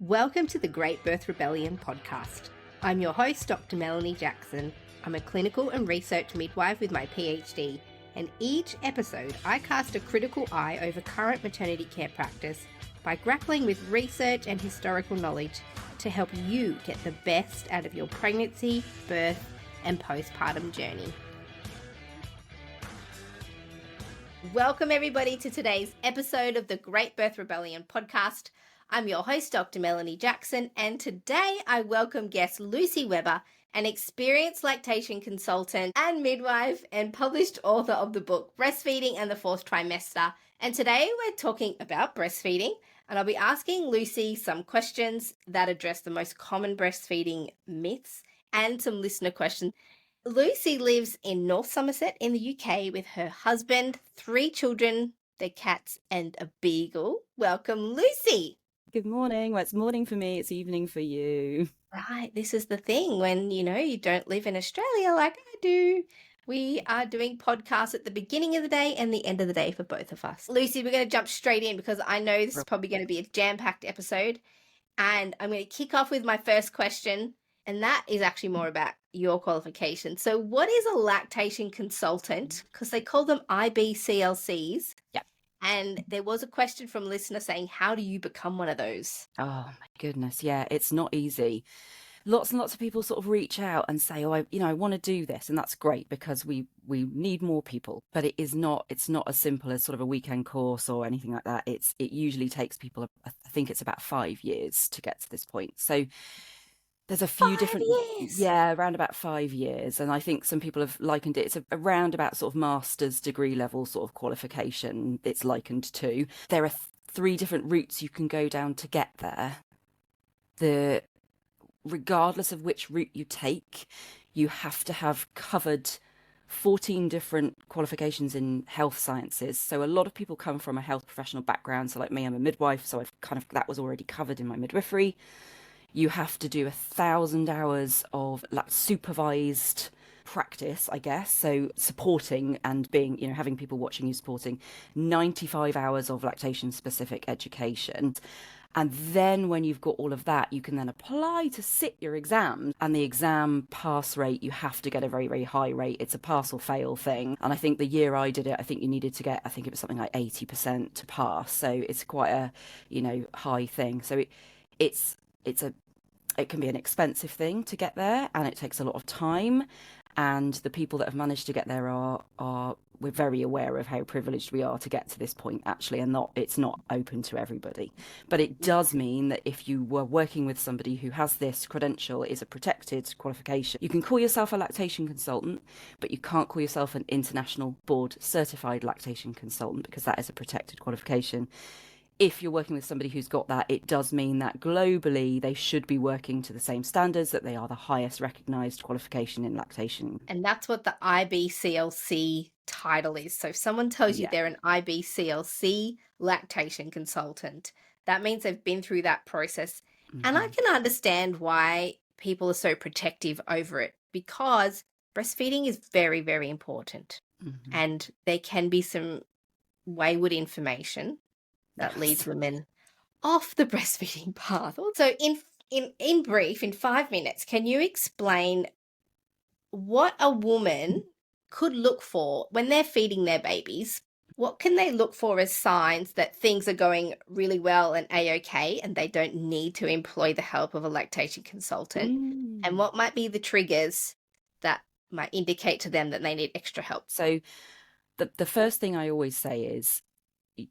Welcome to the Great Birth Rebellion podcast. I'm your host, Dr. Melanie Jackson. I'm a clinical and research midwife with my PhD, and each episode I cast a critical eye over current maternity care practice by grappling with research and historical knowledge to help you get the best out of your pregnancy, birth, and postpartum journey. Welcome everybody to today's episode of the Great Birth Rebellion podcast. I'm your host, Dr. Melanie Jackson, and today I welcome guest Lucy Weber, an experienced lactation consultant and midwife and published author of the book Breastfeeding and the Fourth Trimester. And today we're talking about breastfeeding, and I'll be asking Lucy some questions that address the most common breastfeeding myths and some listener questions. Lucy lives in North Somerset in the UK with her husband, 3 children, their cats, and a beagle. Welcome, Lucy. Good morning. Well, it's morning for me. It's evening for you. Right. This is the thing when, you don't live in Australia like I do. We are doing podcasts at the beginning of the day and the end of the day for both of us. Lucy, we're going to jump straight in because I know this is probably going to be a jam-packed episode. And I'm going to kick off with my first question. And that is actually more about your qualification. So what is a lactation consultant? Because they call them IBCLCs. Yep. And there was a question from a listener saying, how do you become one of those? Oh my goodness. Yeah, it's not easy. Lots and lots of people sort of reach out and say, oh, I want to do this. And that's great because we need more people. But it's not as simple as sort of a weekend course or anything like that. It usually takes people, I think it's about 5 years to get to this point. So there's a few 5 different years. Yeah, around about 5 years. And I think some people have likened it. It's around about sort of master's degree level sort of qualification it's likened to. There are 3 different routes you can go down to get there. Regardless of which route you take, you have to have covered 14 different qualifications in health sciences. So a lot of people come from a health professional background. So like me, I'm a midwife. So that was already covered in my midwifery. You have to do 1,000 hours of supervised practice, I guess. So supporting and being, having people watching you supporting, 95 hours of lactation specific education. And then when you've got all of that, you can then apply to sit your exams. And the exam pass rate, you have to get a very, very high rate. It's a pass or fail thing. And I think the year I did it, I think you needed to get, it was something like 80% to pass. So it's quite a, high thing. So it can be an expensive thing to get there, and it takes a lot of time. And the people that have managed to get there we're very aware of how privileged we are to get to this point, actually, and it's not open to everybody. But it does mean that if you were working with somebody who has this credential, is a protected qualification, you can call yourself a lactation consultant, but you can't call yourself an international board certified lactation consultant because that is a protected qualification. If you're working with somebody who's got that, it does mean that globally they should be working to the same standards, that they are the highest recognised qualification in lactation. And that's what the IBCLC title is. So if someone tells you they're an IBCLC lactation consultant, that means they've been through that process. Mm-hmm. And I can understand why people are so protective over it, because breastfeeding is very, very important. Mm-hmm. And there can be some wayward information that leads women off the breastfeeding path. So in brief, in 5 minutes, can you explain what a woman could look for when they're feeding their babies? What can they look for as signs that things are going really well and A-okay and they don't need to employ the help of a lactation consultant? And what might be the triggers that might indicate to them that they need extra help? So the first thing I always say is,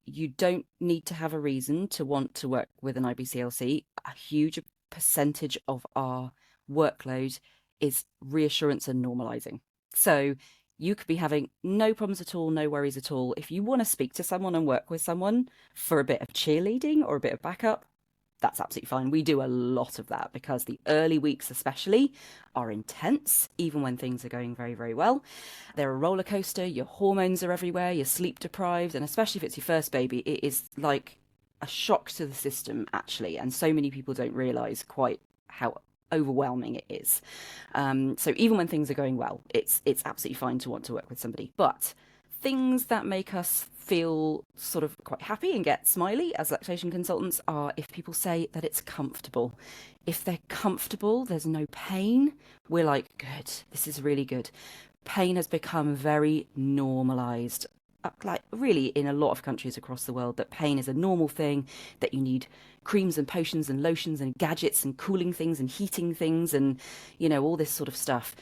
you don't need to have a reason to want to work with an IBCLC. A huge percentage of our workload is reassurance and normalizing. So you could be having no problems at all, no worries at all. If you want to speak to someone and work with someone for a bit of cheerleading or a bit of backup, that's absolutely fine. We do a lot of that because the early weeks especially are intense, even when things are going very, very well. They're a roller coaster. Your hormones are everywhere. You're sleep deprived. And especially if it's your first baby, it is like a shock to the system, actually. And so many people don't realise quite how overwhelming it is. So even when things are going well, it's absolutely fine to want to work with somebody. But things that make us feel sort of quite happy and get smiley as lactation consultants are if people say that it's comfortable. If they're comfortable, there's no pain, we're like, good, this is really good. Pain has become very normalized. Like really in a lot of countries across the world, that pain is a normal thing, that you need creams and potions and lotions and gadgets and cooling things and heating things and, you know, all this sort of stuff.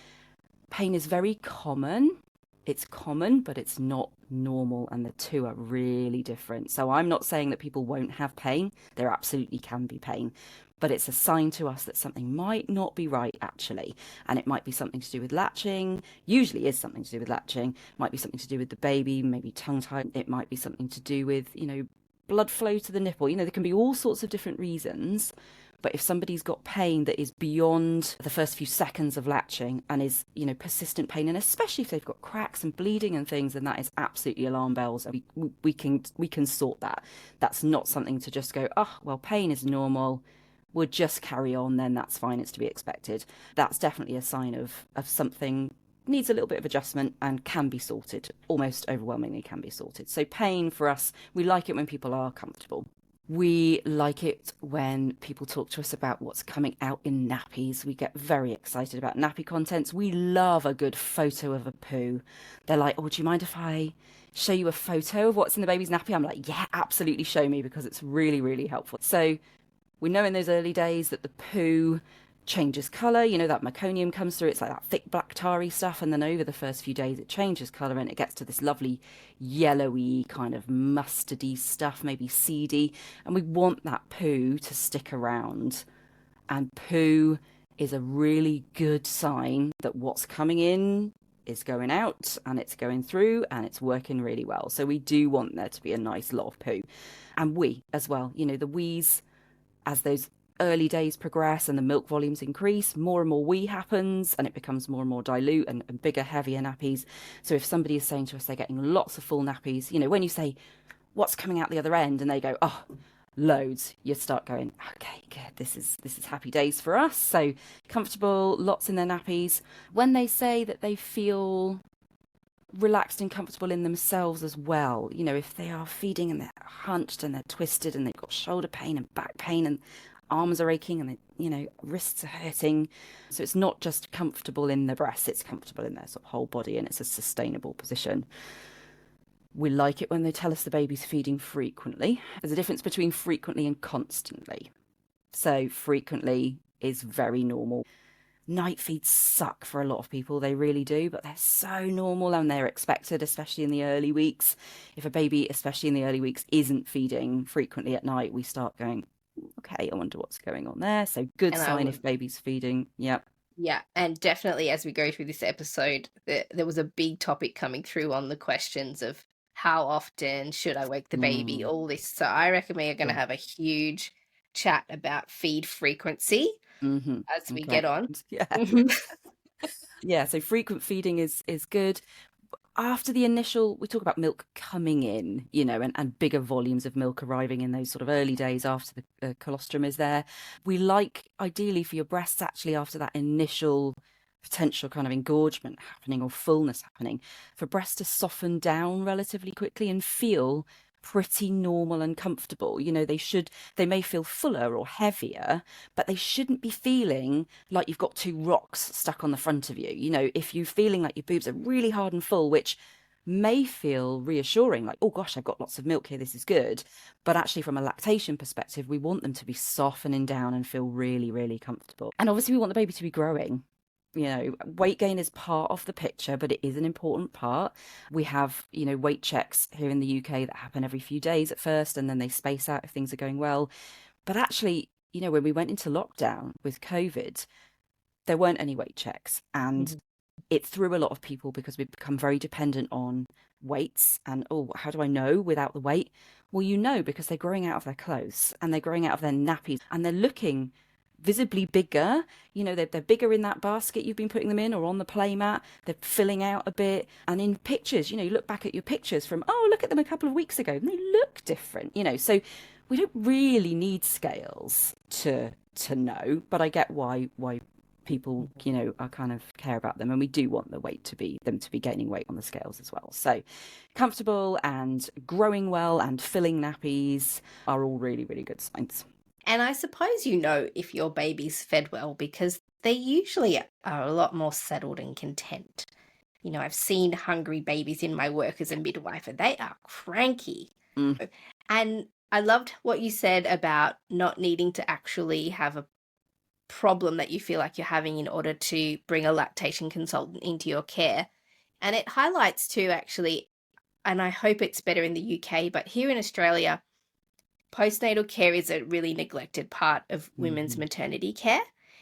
Pain is very common. It's common, but it's not normal, and the two are really different. So I'm not saying that people won't have pain. There absolutely can be pain, but it's a sign to us that something might not be right, actually. And it might be something to do with latching, usually is something to do with latching, might be something to do with the baby, maybe tongue tie. It might be something to do with, you know, blood flow to the nipple. You know, there can be all sorts of different reasons. But if somebody's got pain that is beyond the first few seconds of latching and is, you know, persistent pain, and especially if they've got cracks and bleeding and things, then that is absolutely alarm bells. And we can sort that. That's not something to just go, oh, well, pain is normal, we'll just carry on, then that's fine, it's to be expected. That's definitely a sign of something needs a little bit of adjustment and can be sorted, almost overwhelmingly can be sorted. So pain for us, we like it when people are comfortable. We like it when people talk to us about what's coming out in nappies. We get very excited about nappy contents. We love a good photo of a poo. They're like, oh, do you mind if I show you a photo of what's in the baby's nappy? I'm like, yeah, absolutely, show me, because it's really, really helpful. So we know in those early days that the poo changes colour, you know, that meconium comes through, it's like that thick black tarry stuff, and then over the first few days it changes colour and it gets to this lovely yellowy kind of mustardy stuff, maybe seedy, and we want that poo to stick around. And poo is a really good sign that what's coming in is going out and it's going through and it's working really well. So we do want there to be a nice lot of poo. And wee as well, you know, the wees, as those early days progress and the milk volumes increase, more and more wee happens and it becomes more and more dilute and bigger, heavier nappies. So if somebody is saying to us they're getting lots of full nappies, you know, when you say, what's coming out the other end? And they go, oh, loads, you start going, okay, good, this is happy days for us. So comfortable, lots in their nappies. When they say that they feel relaxed and comfortable in themselves as well, you know, if they are feeding and they're hunched and they're twisted and they've got shoulder pain and back pain and arms are aching and, you know, wrists are hurting. So it's not just comfortable in the breast, it's comfortable in their sort of whole body and it's a sustainable position. We like it when they tell us the baby's feeding frequently. There's a difference between frequently and constantly. So frequently is very normal. Night feeds suck for a lot of people, they really do, but they're so normal and they're expected, especially in the early weeks. If a baby, especially in the early weeks, isn't feeding frequently at night, we start going, okay, I wonder what's going on there. So good sign if baby's feeding. Yep. Yeah, and definitely as we go through this episode, there was a big topic coming through on the questions of how often should I wake the baby, all this. So I reckon we are going to have a huge chat about feed frequency as we get on. Yeah. Yeah, so frequent feeding is good. After the initial, we talk about milk coming in, you know, and bigger volumes of milk arriving in those sort of early days after the colostrum is there. We like, ideally for your breasts, actually, after that initial potential kind of engorgement happening or fullness happening, for breasts to soften down relatively quickly and feel pretty normal and comfortable. You know, they may feel fuller or heavier, but they shouldn't be feeling like you've got two rocks stuck on the front of you. You know, if you're feeling like your boobs are really hard and full, which may feel reassuring, like, oh gosh, I've got lots of milk here, this is good. But actually from a lactation perspective, we want them to be softening down and feel really, really comfortable. And obviously we want the baby to be growing. You know, weight gain is part of the picture, but it is an important part. We have, you know, weight checks here in the UK that happen every few days at first, and then they space out if things are going well. But actually, you know, when we went into lockdown with COVID, there weren't any weight checks. And it threw a lot of people because we've become very dependent on weights. And, oh, how do I know without the weight? Well, you know, because they're growing out of their clothes and they're growing out of their nappies and they're looking visibly bigger. You know, they're bigger in that basket you've been putting them in or on the play mat. They're filling out a bit. And in pictures, you know, you look back at your pictures from, oh, look at them a couple of weeks ago and they look different, you know. So we don't really need scales to know, but I get why people, are kind of care about them, and we do want them to be gaining weight on the scales as well. So comfortable and growing well and filling nappies are all really, really good signs. And I suppose if your baby's fed well because they usually are a lot more settled and content. I've seen hungry babies in my work as a midwife, and they are cranky. And I loved what you said about not needing to actually have a problem that you feel like you're having in order to bring a lactation consultant into your care. And it highlights too, actually, and I hope it's better in the UK, but here in Australia, postnatal care is a really neglected part of women's maternity care.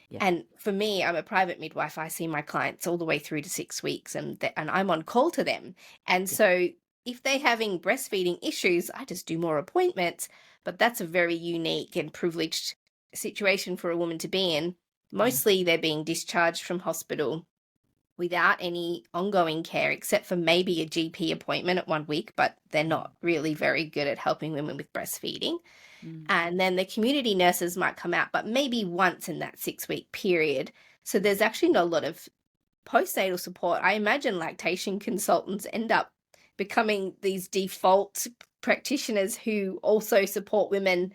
Yeah. And for me, I'm a private midwife. I see my clients all the way through to 6 weeks, and I'm on call to them. And so if they're having breastfeeding issues, I just do more appointments. But that's a very unique and privileged situation for a woman to be in. Mostly they're being discharged from hospital without any ongoing care, except for maybe a GP appointment at 1 week, but they're not really very good at helping women with breastfeeding. And then the community nurses might come out, but maybe once in that 6-week period. So there's actually not a lot of postnatal support. I imagine lactation consultants end up becoming these default practitioners who also support women,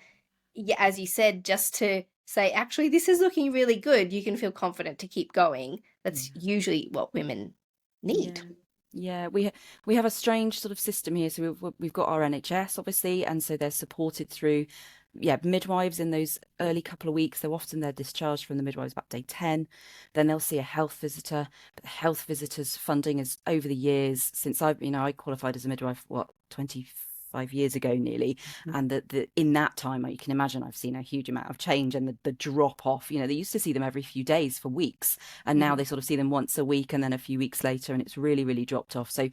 as you said, just to say, actually, this is looking really good. You can feel confident to keep going. That's usually what women need. Yeah, we have a strange sort of system here. So we've got our NHS, obviously, and so they're supported through, midwives in those early couple of weeks. So often they're discharged from the midwives about day 10. Then they'll see a health visitor. But the health visitors funding is over the years since I qualified as a midwife, 25 years ago nearly, and in that time, you can imagine, I've seen a huge amount of change, and the drop off. They used to see them every few days for weeks, and now they sort of see them once a week and then a few weeks later, and it's really, really dropped off. So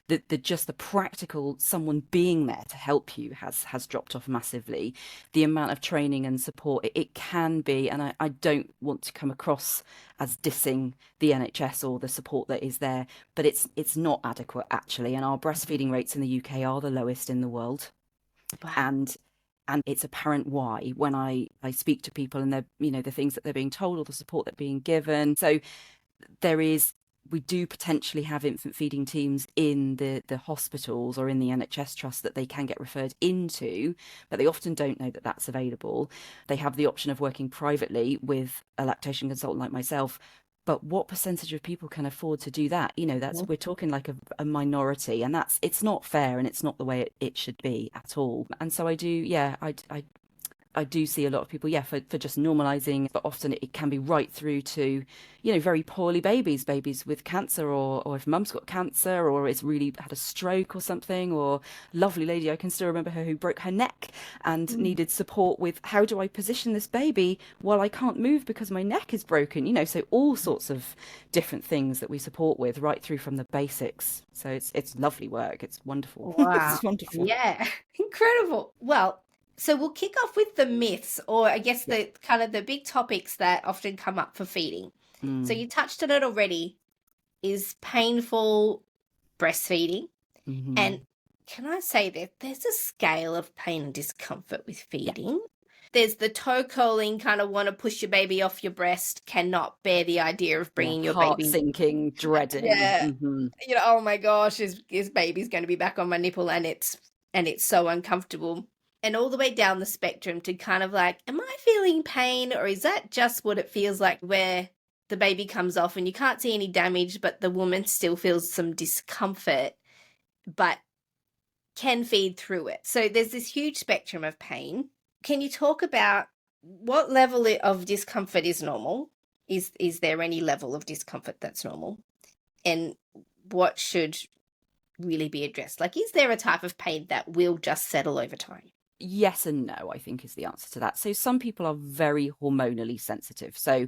the practical someone being there to help you has dropped off massively. The amount of training and support it can be, and I don't want to come across as dissing the NHS or the support that is there, but it's not adequate actually. And our breastfeeding rates in the UK are the lowest in the world. Wow. And it's apparent why when I speak to people, and they're, the things that they're being told or the support that's being given. So we do potentially have infant feeding teams in the hospitals or in the NHS trust that they can get referred into, but they often don't know that that's available. They have the option of working privately with a lactation consultant like myself, but what percentage of people can afford to do that? We're talking like a minority, and it's not fair, and it's not the way it should be at all. And so I do see a lot of people, for just normalizing, but often it can be right through to, very poorly babies with cancer, or if mum's got cancer, or it's really had a stroke or something, or lovely lady, I can still remember her, who broke her neck and needed support with, how do I position this baby while I can't move because my neck is broken, so all sorts of different things that we support with, right through from the basics. So it's lovely work. It's wonderful. Wow. It's wonderful. Yeah, incredible. Well, so we'll kick off with the myths, or I guess the kind of the big topics that often come up for feeding. So you touched on it already, is painful breastfeeding. And can I say that there's a scale of pain and discomfort with feeding? There's the toe curling, kind of want to push your baby off your breast, cannot bear the idea of bringing your heart baby. sinking, dreading. Yeah. Oh my gosh, his baby's going to be back on my nipple, and it's so uncomfortable. And all the way down the spectrum to kind of like, am I feeling pain, or is that just what it feels like where the baby comes off and you can't see any damage, but the woman still feels some discomfort, but can feed through it? So there's this huge spectrum of pain. Can you talk about what level of discomfort is normal? Is there any level of discomfort that's normal? And what should really be addressed? Like, is there a type of pain that will just settle over time? Yes and no, I think, is the answer to that. So some people are very hormonally sensitive. So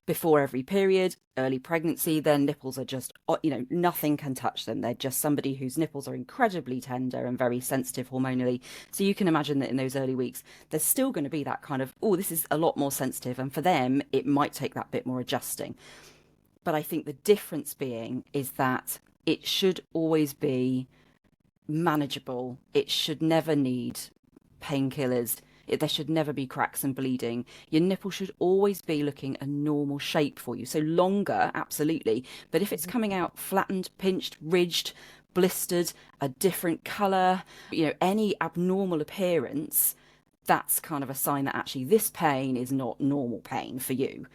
before every period, early pregnancy, their nipples are just, nothing can touch them. They're just somebody whose nipples are incredibly tender and very sensitive hormonally. So you can imagine that in those early weeks, there's still going to be that kind of, this is a lot more sensitive. And for them, it might take that bit more adjusting. But I think the difference being is that it should always be manageable. It should never need painkillers. There should never be cracks and bleeding. Your nipple should always be looking a normal shape for you. So longer, absolutely. But if it's coming out flattened, pinched, ridged, blistered, a different colour, any abnormal appearance, that's kind of a sign that actually this pain is not normal pain for you.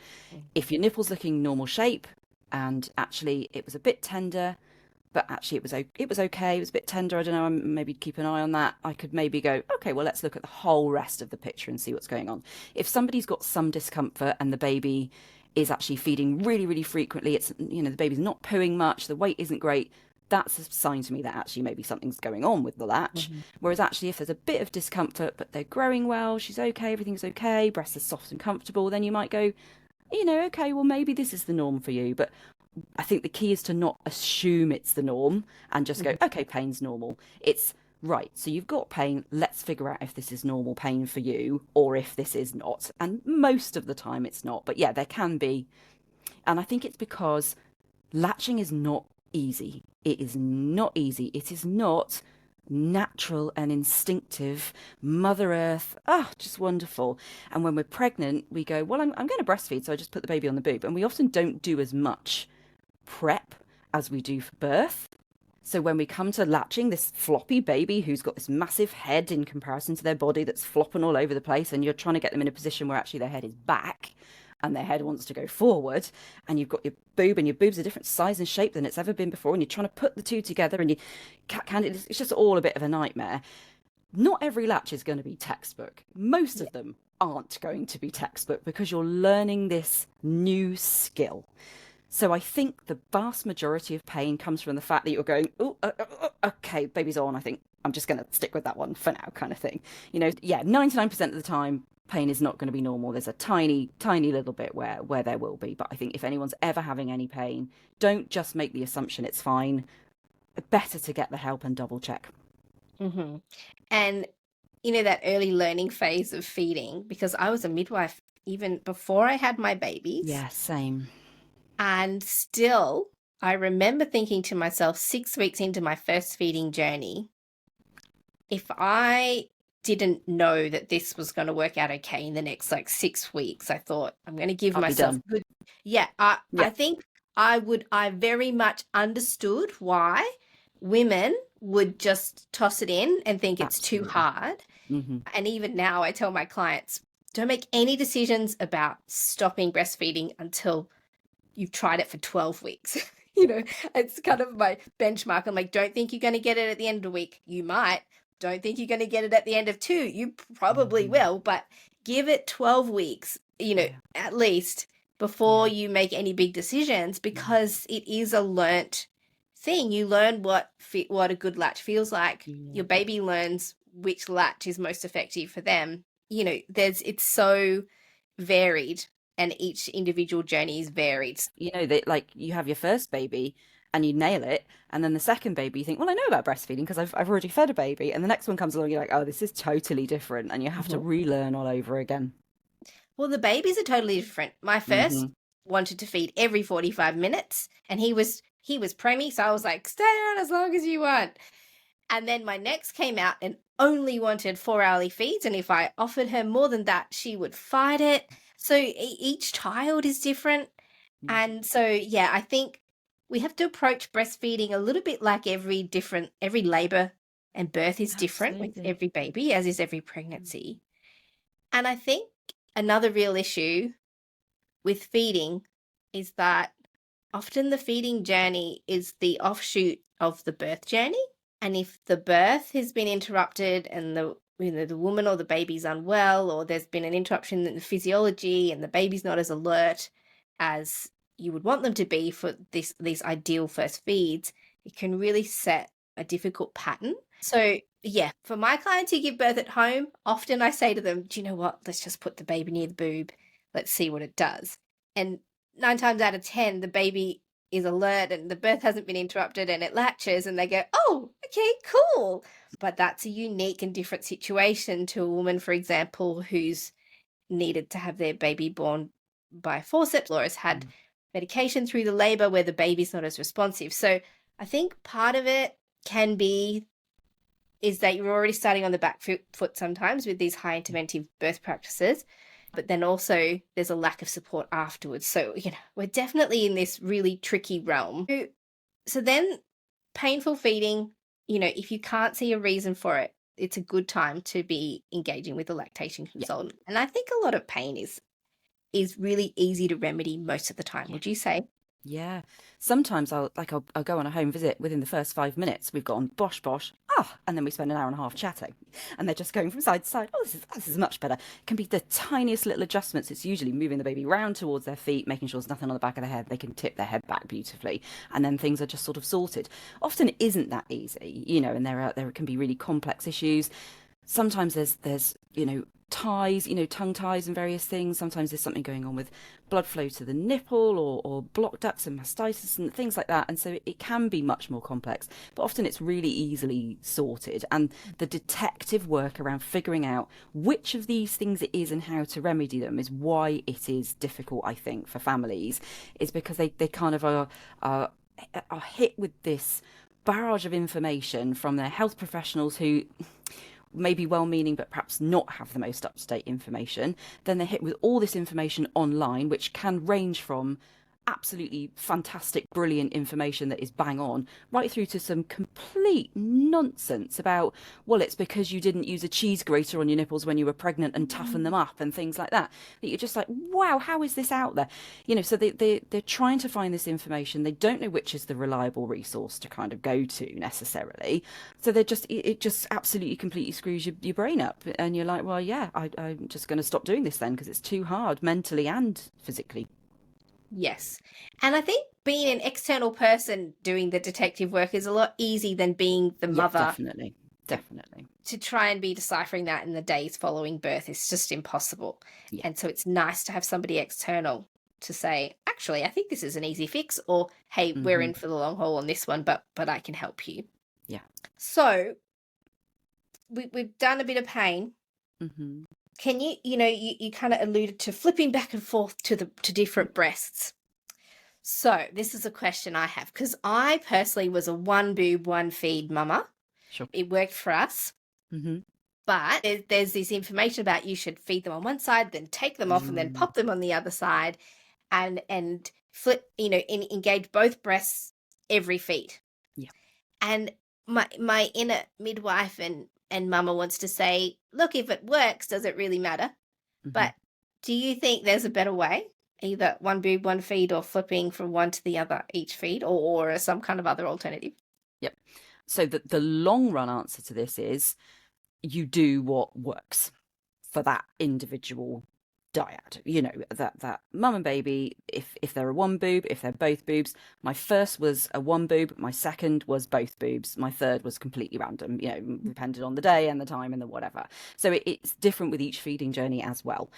If your nipple's looking normal shape and actually it was a bit tender, but actually it was okay, it was a bit tender, I don't know, maybe keep an eye on that. I could maybe go, okay, well, let's look at the whole rest of the picture and see what's going on. If somebody's got some discomfort and the baby is actually feeding really, really frequently, it's, the baby's not pooing much, the weight isn't great, that's a sign to me that actually maybe something's going on with the latch. Whereas actually if there's a bit of discomfort, but they're growing well, she's okay, everything's okay, breasts are soft and comfortable, then you might go, okay, well, maybe this is the norm for you. But I think the key is to not assume it's the norm and just go, okay, pain's normal. It's right. So you've got pain. Let's figure out if this is normal pain for you or if this is not. And most of the time it's not. But yeah, there can be. And I think it's because latching is not easy. It is not easy. It is not natural and instinctive. Mother Earth, just wonderful. And when we're pregnant, we go, well, I'm going to breastfeed, so I just put the baby on the boob. And we often don't do as much prep as we do for birth. So when we come to latching, this floppy baby who's got this massive head in comparison to their body that's flopping all over the place, and you're trying to get them in a position where actually their head is back and their head wants to go forward, and you've got your boob, and your boob's a different size and shape than it's ever been before, and you're trying to put the two together, and you can't, it's just all a bit of a nightmare. Not every latch is going to be textbook. Most of them aren't going to be textbook because you're learning this new skill. So I think the vast majority of pain comes from the fact that you're going, okay, baby's on, I think I'm just going to stick with that one for now, kind of thing. 99% of the time, pain is not going to be normal. There's a tiny little bit where there will be. But I think if anyone's ever having any pain, don't just make the assumption it's fine. Better to get the help and double check. And that early learning phase of feeding, because I was a midwife even before I had my babies. Yeah, same. And still, I remember thinking to myself 6 weeks into my first feeding journey, if I didn't know that this was going to work out okay in the next 6 weeks, I thought I'm going to give myself good. Yeah, I think I very much understood why women would just toss it in and think it's too hard. And even now I tell my clients, don't make any decisions about stopping breastfeeding until you've tried it for 12 weeks. It's kind of my benchmark. I'm like, don't think you're going to get it at the end of the week. You might. Don't think you're going to get it at the end of 2. You probably will, but give it 12 weeks, at least before you make any big decisions, because it is a learnt thing. You learn what a good latch feels like. Your baby learns which latch is most effective for them. It's so varied, and each individual journey is varied. That you have your first baby and you nail it, and then the second baby you think, well, I know about breastfeeding because I've already fed a baby, and the next one comes along, you're like, oh, this is totally different, and you have to relearn all over again. Well, the babies are totally different. My first wanted to feed every 45 minutes, and he was preemie, so I was like, stay on as long as you want. And then my next came out and only wanted 4 hourly feeds, and if I offered her more than that, she would fight it. So each child is different. And so, I think we have to approach breastfeeding a little bit like every labor and birth is different with every baby, as is every pregnancy. And I think another real issue with feeding is that often the feeding journey is the offshoot of the birth journey. And if the birth has been interrupted and the woman or the baby's unwell, or there's been an interruption in the physiology and the baby's not as alert as you would want them to be for these ideal first feeds, it can really set a difficult pattern. So for my clients who give birth at home, often I say to them, do you know what? Let's just put the baby near the boob. Let's see what it does. And 9 times out of 10, the baby is alert and the birth hasn't been interrupted and it latches, and they go, oh, okay, cool. But that's a unique and different situation to a woman, for example, who's needed to have their baby born by forceps or has had medication through the labor where the baby's not as responsive. So I think part of it can be is that you're already starting on the back foot sometimes with these high interventive birth practices, but then also there's a lack of support afterwards. So, we're definitely in this really tricky realm. So then painful feeding, if you can't see a reason for it, it's a good time to be engaging with a lactation consultant. And I think a lot of pain is really easy to remedy most of the time, would you say? Yeah. Sometimes I'll go on a home visit within the first 5 minutes. We've gone bosh bosh, and then we spend an hour and a half chatting, and they're just going from side to side. Oh, this is much better. It can be the tiniest little adjustments. It's usually moving the baby round towards their feet, making sure there's nothing on the back of their head. They can tip their head back beautifully, and then things are just sort of sorted. Often it isn't that easy, and there can be really complex issues. Sometimes there's ties, tongue ties and various things. Sometimes there's something going on with blood flow to the nipple or blocked ducts and mastitis and things like that. And so it can be much more complex, but often it's really easily sorted. And the detective work around figuring out which of these things it is and how to remedy them is why it is difficult, I think, for families, is because they kind of are hit with this barrage of information from their health professionals who may be well-meaning but perhaps not have the most up-to-date information. Then they're hit with all this information online, which can range from absolutely fantastic, brilliant information that is bang on, right through to some complete nonsense about, well, it's because you didn't use a cheese grater on your nipples when you were pregnant and toughen them up and things like that you're just like, wow, how is this out there? So they're trying to find this information. They don't know which is the reliable resource to kind of go to necessarily. So it just absolutely completely screws your brain up. And you're like, well, yeah, I'm just going to stop doing this then because it's too hard mentally and physically. Yes. And I think being an external person doing the detective work is a lot easier than being the mother. Definitely. To try and be deciphering that in the days following birth is just impossible. Yeah. And so it's nice to have somebody external to say, actually, I think this is an easy fix, or, hey, we're in for the long haul on this one, but I can help you. Yeah. So we've done a bit of pain. Mm-hmm. Can you kind of alluded to flipping back and forth to different breasts. So this is a question I have, because I personally was a one boob, one feed mama. Sure. It worked for us. Mm-hmm. But there's this information about you should feed them on one side, then take them off and then pop them on the other side and flip, engage both breasts every feed. Yeah. And my inner midwife and mama wants to say, look, if it works, does it really matter? Mm-hmm. But do you think there's a better way? Either one boob, one feed, or flipping from one to the other each feed, or some kind of other alternative? Yep. So the long run answer to this is you do what works for that individual dyad. That mum and baby, if they're a one boob, if they're both boobs. My first was a one boob, my second was both boobs, my third was completely random, depended on the day and the time and the whatever. So it's different with each feeding journey as well.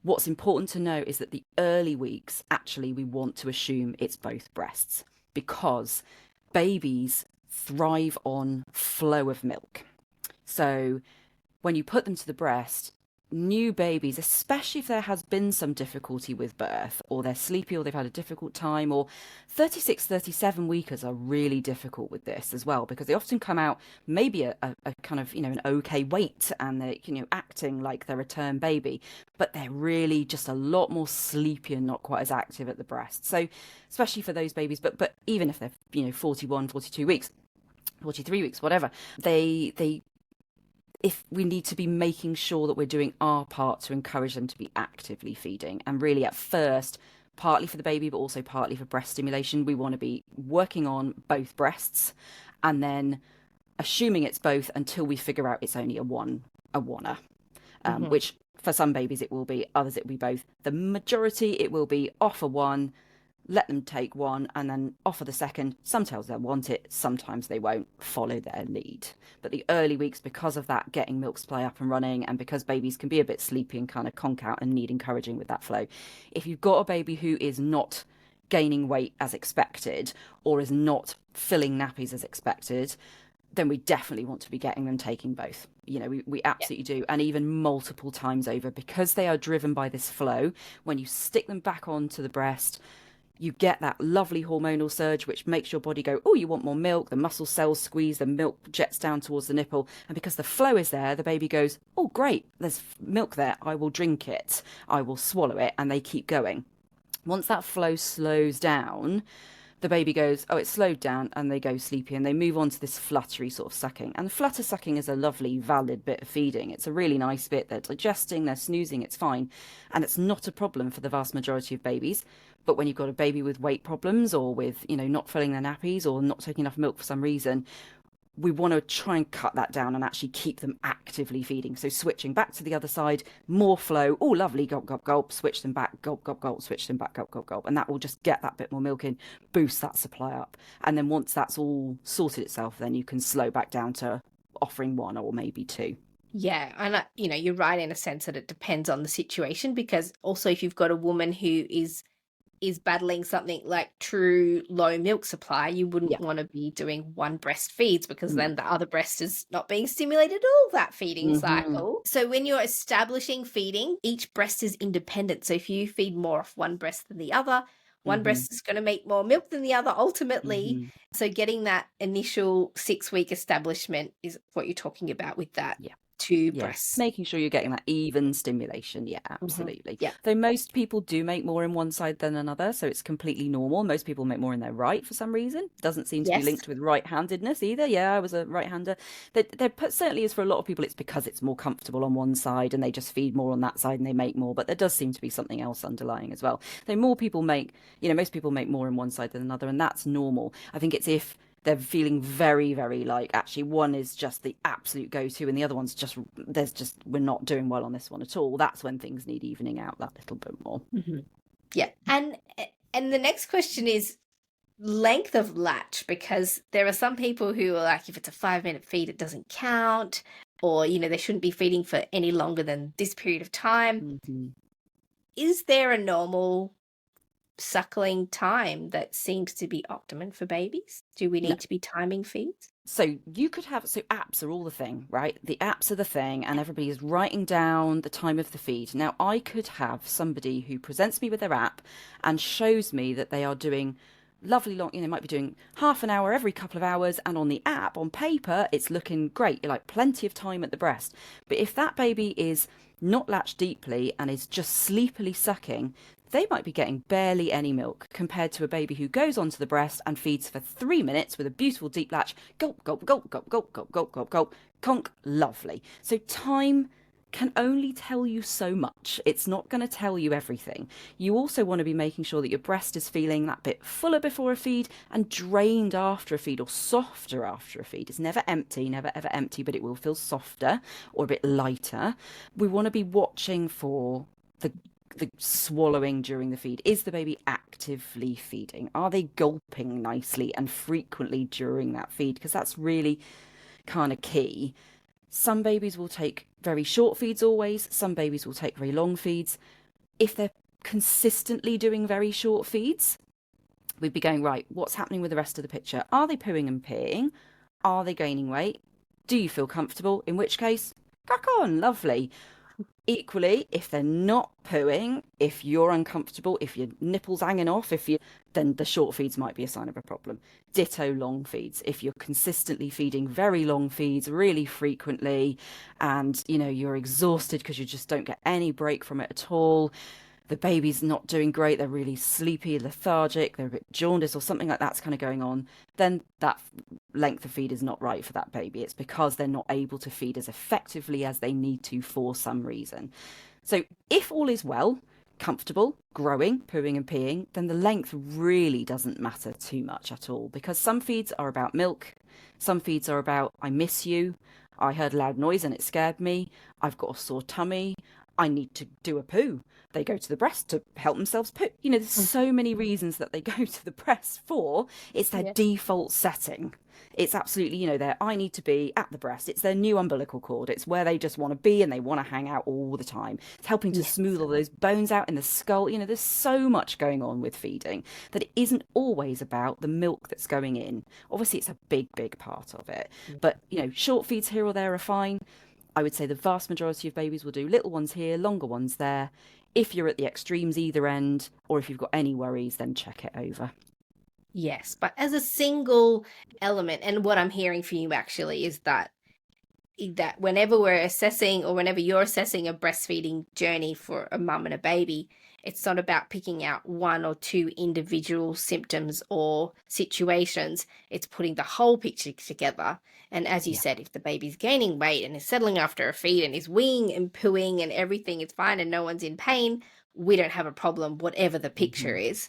What's important to know is that the early weeks, actually, we want to assume it's both breasts, because babies thrive on flow of milk. So when you put them to the breast, new babies, especially if there has been some difficulty with birth, or they're sleepy, or they've had a difficult time, or 36, 37 weekers are really difficult with this as well, because they often come out maybe a kind of, an okay weight, and they're, acting like they're a term baby, but they're really just a lot more sleepy and not quite as active at the breast. So especially for those babies, but even if they're, 41, 42 weeks, 43 weeks, whatever, if we need to be making sure that we're doing our part to encourage them to be actively feeding. And really at first, partly for the baby, but also partly for breast stimulation, we want to be working on both breasts and then assuming it's both until we figure out it's only a oneer, which for some babies it will be, others it will be both. The majority, it will be offer one, let them take one, and then offer the second. Sometimes they'll want it, sometimes they won't. Follow their lead. But the early weeks, because of that, getting milk supply up and running, and because babies can be a bit sleepy and kind of conk out and need encouraging with that flow, if you've got a baby who is not gaining weight as expected, or is not filling nappies as expected, then we definitely want to be getting them taking both. We absolutely do. And even multiple times over, because they are driven by this flow. When you stick them back onto the breast, You get that lovely hormonal surge, which makes your body go, oh, you want more milk. The muscle cells squeeze, the milk jets down towards the nipple. And because the flow is there, the baby goes, oh, great, there's milk there. I will drink it. I will swallow it. And they keep going. Once that flow slows down, the baby goes, oh, it's slowed down, and they go sleepy, and they move on to this fluttery sort of sucking. And the flutter sucking is a lovely, valid bit of feeding. It's a really nice bit. They're digesting, they're snoozing, it's fine. And it's not a problem for the vast majority of babies. But when you've got a baby with weight problems or with, not filling their nappies or not taking enough milk for some reason, we want to try and cut that down and actually keep them actively feeding. So switching back to the other side, more flow. Oh, lovely, gulp, gulp, gulp, switch them back, gulp, gulp, gulp, switch them back, gulp, gulp, gulp. And that will just get that bit more milk in, boost that supply up. And then once that's all sorted itself, then you can slow back down to offering one or maybe two. Yeah, and you're right in a sense that it depends on the situation, because also if you've got a woman who is battling something like true low milk supply, you wouldn't want to be doing one breast feeds, because then the other breast is not being stimulated all that feeding cycle. So when you're establishing feeding, each breast is independent. So if you feed more off one breast than the other, one breast is going to make more milk than the other ultimately. So getting that initial 6-week establishment is what you're talking about with that. Two breasts. Making sure you're getting that even stimulation. Yeah, absolutely. Yeah. Though most people do make more in one side than another, so it's completely normal. Most people make more in their right for some reason. Doesn't seem to be linked with right-handedness either. Yeah, I was a right-hander. There certainly is for a lot of people, it's because it's more comfortable on one side and they just feed more on that side and they make more. But there does seem to be something else underlying as well. Though more people make, most people make more in one side than another, and that's normal. I think it's if they're feeling very, very like actually one is just the absolute go-to and the other one's we're not doing well on this one at all. That's when things need evening out that little bit more. Yeah. And the next question is length of latch, because there are some people who are like, if it's a 5-minute feed, it doesn't count, or, they shouldn't be feeding for any longer than this period of time. Is there a normal suckling time that seems to be optimum for babies? Do we need to be timing feeds? So you could have, apps are all the thing, right? The apps are the thing, and everybody is writing down the time of the feed. Now, I could have somebody who presents me with their app and shows me that they are doing lovely long, might be doing half an hour every couple of hours, and on the app, on paper, it's looking great, like plenty of time at the breast. But if that baby is not latched deeply and is just sleepily sucking, they might be getting barely any milk compared to a baby who goes onto the breast and feeds for 3 minutes with a beautiful deep latch. Gulp, gulp, gulp, gulp, gulp, gulp, gulp, gulp, gulp. Conk, lovely. So time can only tell you so much. It's not going to tell you everything. You also want to be making sure that your breast is feeling that bit fuller before a feed and drained after a feed, or softer after a feed. It's never empty, never ever empty, but it will feel softer or a bit lighter. We want to be watching for the swallowing during the feed. Is the baby actively feeding? Are they gulping nicely and frequently during that feed? Because that's really kind of key. Some babies will take very short feeds always. Some babies will take very long feeds. If they're consistently doing very short feeds, we'd be going, right, what's happening with the rest of the picture? Are they pooing and peeing? Are they gaining weight? Do you feel comfortable? In which case, crack on, lovely. Equally, if they're not pooing, if you're uncomfortable, if your nipple's hanging off, then the short feeds might be a sign of a problem. Ditto long feeds. If you're consistently feeding very long feeds really frequently and, you're exhausted because you just don't get any break from it at all, the baby's not doing great, they're really sleepy, lethargic, they're a bit jaundiced or something like that's kind of going on, then that length of feed is not right for that baby. It's because they're not able to feed as effectively as they need to for some reason. So if all is well, comfortable, growing, pooing and peeing, then the length really doesn't matter too much at all, because some feeds are about milk, some feeds are about, I miss you, I heard a loud noise and it scared me, I've got a sore tummy, I need to do a poo. They go to the breast to help themselves poo. There's so many reasons that they go to the breast for. It's their default setting. It's absolutely, I need to be at the breast. It's their new umbilical cord. It's where they just want to be and they want to hang out all the time. It's helping to smooth all those bones out in the skull. There's so much going on with feeding that it isn't always about the milk that's going in. Obviously, it's a big, big part of it. But, short feeds here or there are fine. I would say the vast majority of babies will do little ones here, longer ones there. If you're at the extremes either end, or if you've got any worries, then check it over. Yes, but as a single element, and what I'm hearing from you actually is that whenever we're assessing, or whenever you're assessing a breastfeeding journey for a mum and a baby, it's not about picking out one or two individual symptoms or situations. It's putting the whole picture together. And as you said, if the baby's gaining weight and is settling after a feed and is weeing and pooing and everything is fine and no one's in pain, we don't have a problem, whatever the picture is.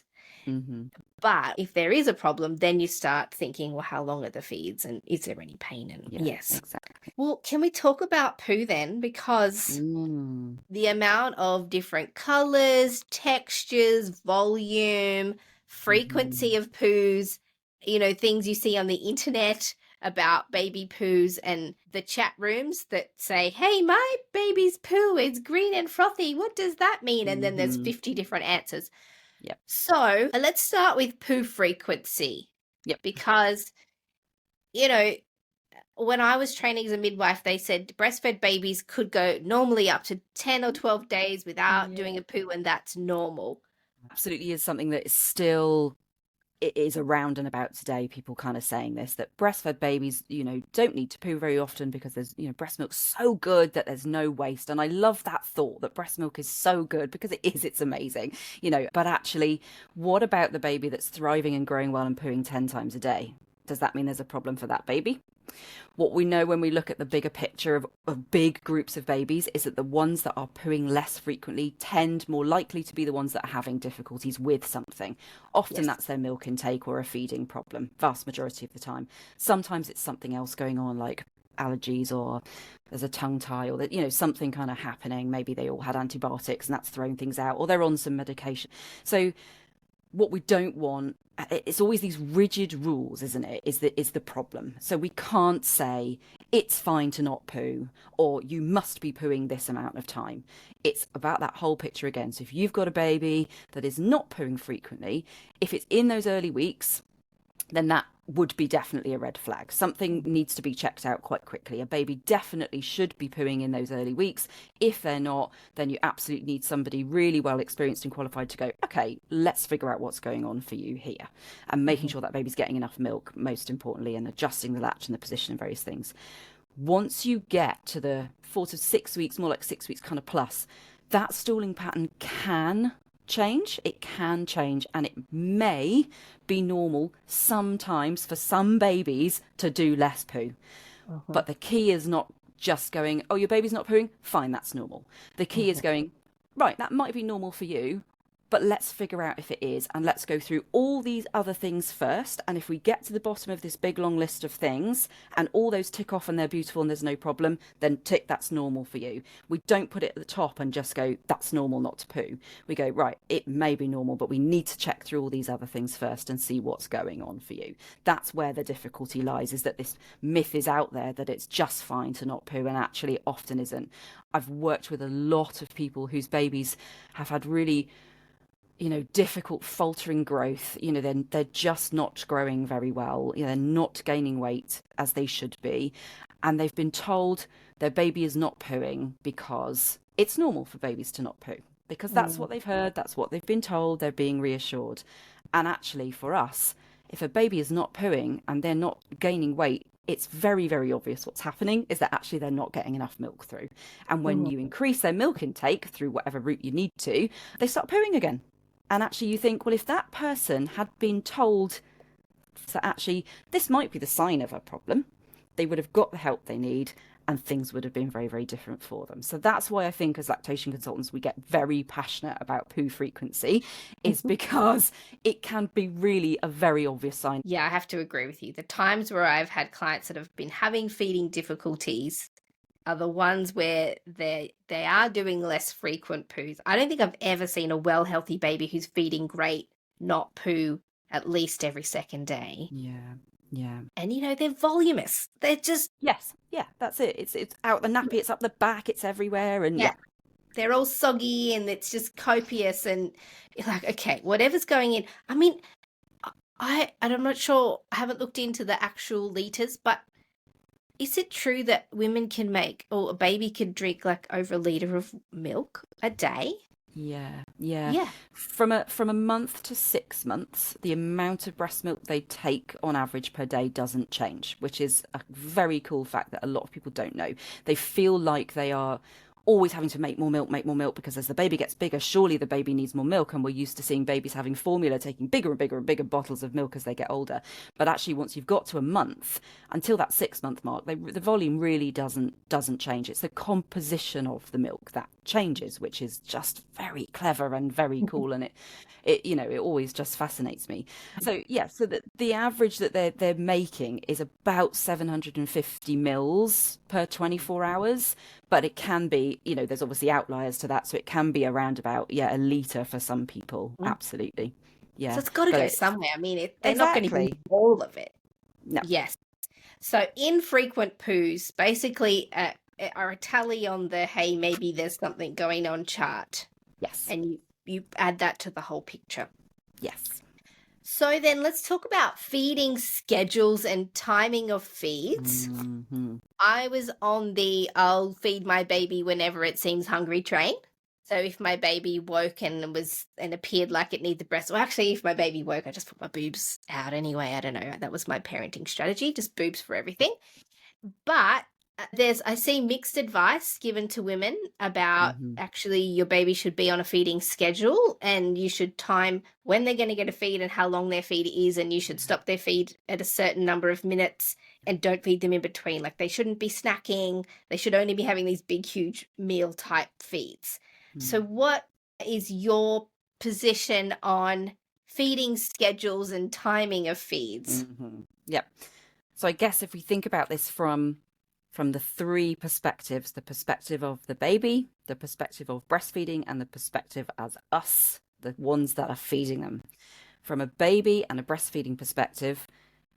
But if there is a problem, then you start thinking, well, how long are the feeds and is there any pain? And yes, exactly. Well, can we talk about poo then? Because the amount of different colors, textures, volume, frequency of poos, things you see on the internet about baby poos, and the chat rooms that say, hey, my baby's poo is green and frothy. What does that mean? And then there's 50 different answers. Yep. So let's start with poo frequency. Yep. Because, when I was training as a midwife, they said breastfed babies could go normally up to 10 or 12 days without doing a poo, and that's normal. Absolutely is something that is still, it is around and about today, people kind of saying this, that breastfed babies, don't need to poo very often because there's, breast milk's so good that there's no waste. And I love that thought that breast milk is so good, because it's amazing, but actually, what about the baby that's thriving and growing well and pooing 10 times a day? Does that mean there's a problem for that baby? What we know when we look at the bigger picture of big groups of babies is that the ones that are pooing less frequently tend more likely to be the ones that are having difficulties with something. Often that's their milk intake or a feeding problem, vast majority of the time. Sometimes it's something else going on, like allergies, or there's a tongue tie, or that, something kind of happening. Maybe they all had antibiotics and that's throwing things out, or they're on some medication. So what we don't want, it's always these rigid rules, isn't it, is the problem. So we can't say it's fine to not poo, or you must be pooing this amount of time. It's about that whole picture again. So if you've got a baby that is not pooing frequently, if it's in those early weeks, then that would be definitely a red flag. Something needs to be checked out quite quickly. A baby definitely should be pooing in those early weeks. If they're not, then you absolutely need somebody really well experienced and qualified to go, okay, let's figure out what's going on for you here. And making sure that baby's getting enough milk, most importantly, and adjusting the latch and the position and various things. Once you get to the 4 to 6 weeks, more like 6 weeks kind of plus, that stooling pattern can change. It can change, and it may be normal sometimes for some babies to do less poo. But the key is not just going, oh, your baby's not pooing, fine, that's normal. The key is going, right, that might be normal for you, but let's figure out if it is, and let's go through all these other things first. And if we get to the bottom of this big long list of things and all those tick off and they're beautiful and there's no problem, then tick, that's normal for you. We don't put it at the top and just go, that's normal not to poo. We go, right, it may be normal, but we need to check through all these other things first and see what's going on for you. That's where the difficulty lies, is that this myth is out there that it's just fine to not poo, and actually it often isn't. I've worked with a lot of people whose babies have had really difficult faltering growth. They're just not growing very well. They're not gaining weight as they should be. And they've been told their baby is not pooing because it's normal for babies to not poo. Because that's what they've heard, that's what they've been told, they're being reassured. And actually for us, if a baby is not pooing and they're not gaining weight, it's very, very obvious what's happening is that actually they're not getting enough milk through. And when you increase their milk intake through whatever route you need to, they start pooing again. And actually you think, well, if that person had been told that actually this might be the sign of a problem, they would have got the help they need and things would have been very, very different for them. So that's why I think as lactation consultants, we get very passionate about poo frequency, is because it can be really a very obvious sign. Yeah, I have to agree with you. The times where I've had clients that have been having feeding difficulties are the ones where they are doing less frequent poos. I don't think I've ever seen a well healthy baby who's feeding great not poo at least every second day. Yeah. And they're voluminous. They're just That's it. It's out the nappy, it's up the back, it's everywhere, and they're all soggy and it's just copious, and you're like, okay, whatever's going in. I mean, I'm not sure, I haven't looked into the actual liters, but is it true that women can make, or a baby can drink like over a liter of milk a day? Yeah. Yeah. From a month to 6 months, the amount of breast milk they take on average per day doesn't change, which is a very cool fact that a lot of people don't know. They feel like they are always having to make more milk, because as the baby gets bigger, surely the baby needs more milk, and we're used to seeing babies having formula, taking bigger and bigger and bigger bottles of milk as they get older. But actually, once you've got to a month, until that 6 month mark, the volume really doesn't change. It's the composition of the milk that changes, which is just very clever and very cool, and it always just fascinates me. So yeah, so the average that they're making is about 750 mils per 24 hours, but it can be, there's obviously outliers to that, so it can be around about a litre for some people. Mm. Absolutely. So Yeah, it's got to but go it's somewhere. I mean, they're not going to use exactly all of it. no. Yes. So infrequent poos basically are a tally on the, hey, maybe there's something going on chart. Yes. And you add that to the whole picture. Yes. So then let's talk about feeding schedules and timing of feeds. Mm-hmm. I was on the I'll feed my baby whenever it seems hungry train. So if my baby woke and appeared like it needed breast, well, actually, if my baby woke, I just put my boobs out anyway. I don't know. That was my parenting strategy, just boobs for everything. But I see mixed advice given to women about Mm-hmm. actually your baby should be on a feeding schedule, and you should time when they're going to get a feed and how long their feed is, and you should stop their feed at a certain number of minutes and don't feed them in between. Like, they shouldn't be snacking. They should only be having these big, huge meal type feeds. So what is your position on feeding schedules and timing of feeds? Mm-hmm. Yep. So I guess if we think about this from the three perspectives, the perspective of the baby, the perspective of breastfeeding, and the perspective as us, the ones that are feeding them. From a baby and a breastfeeding perspective,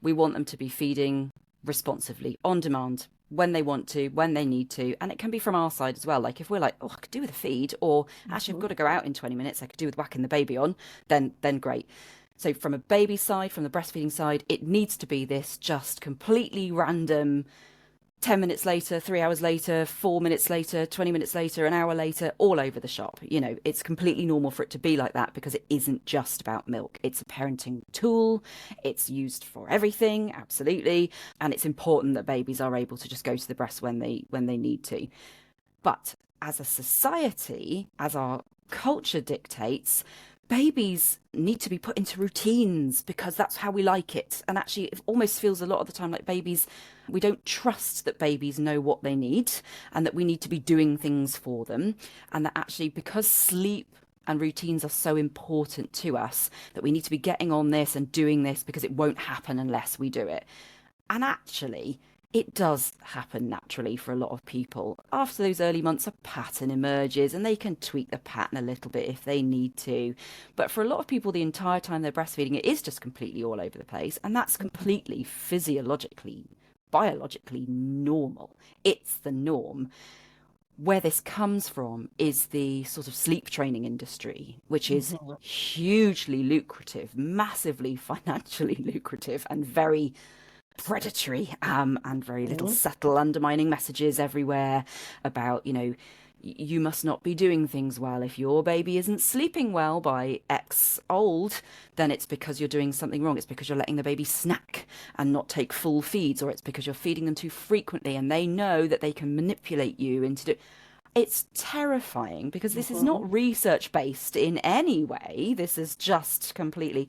we want them to be feeding responsively, on demand, when they want to, when they need to. And it can be from our side as well. Like if we're like, oh, I could do with a feed, or actually I've got to go out in 20 minutes, I could do with whacking the baby on, then great. So from a baby side, from the breastfeeding side, it needs to be this just completely random 10 minutes later, 3 hours later, 4 minutes later, 20 minutes later, an hour later, all over the shop. It's completely normal for it to be like that, because it isn't just about milk. It's a parenting tool. It's used for everything, absolutely. And it's important that babies are able to just go to the breast when they need to. But as a society, as our culture dictates, babies need to be put into routines because that's how we like it. And actually, it almost feels a lot of the time like we don't trust that babies know what they need, and that we need to be doing things for them. And that actually, because sleep and routines are so important to us, that we need to be getting on this and doing this, because it won't happen unless we do it. And actually, it does happen naturally for a lot of people. After those early months, a pattern emerges, and they can tweak the pattern a little bit if they need to. But for a lot of people, the entire time they're breastfeeding, it is just completely all over the place. And that's completely physiologically, biologically normal. It's the norm. Where this comes from is the sort of sleep training industry, which is hugely lucrative, massively financially lucrative, and very predatory, and very little subtle undermining messages everywhere about, you must not be doing things well. If your baby isn't sleeping well by X old, then it's because you're doing something wrong. It's because you're letting the baby snack and not take full feeds, or it's because you're feeding them too frequently, and they know that they can manipulate you into It's terrifying, because this is not research based in any way. This is just completely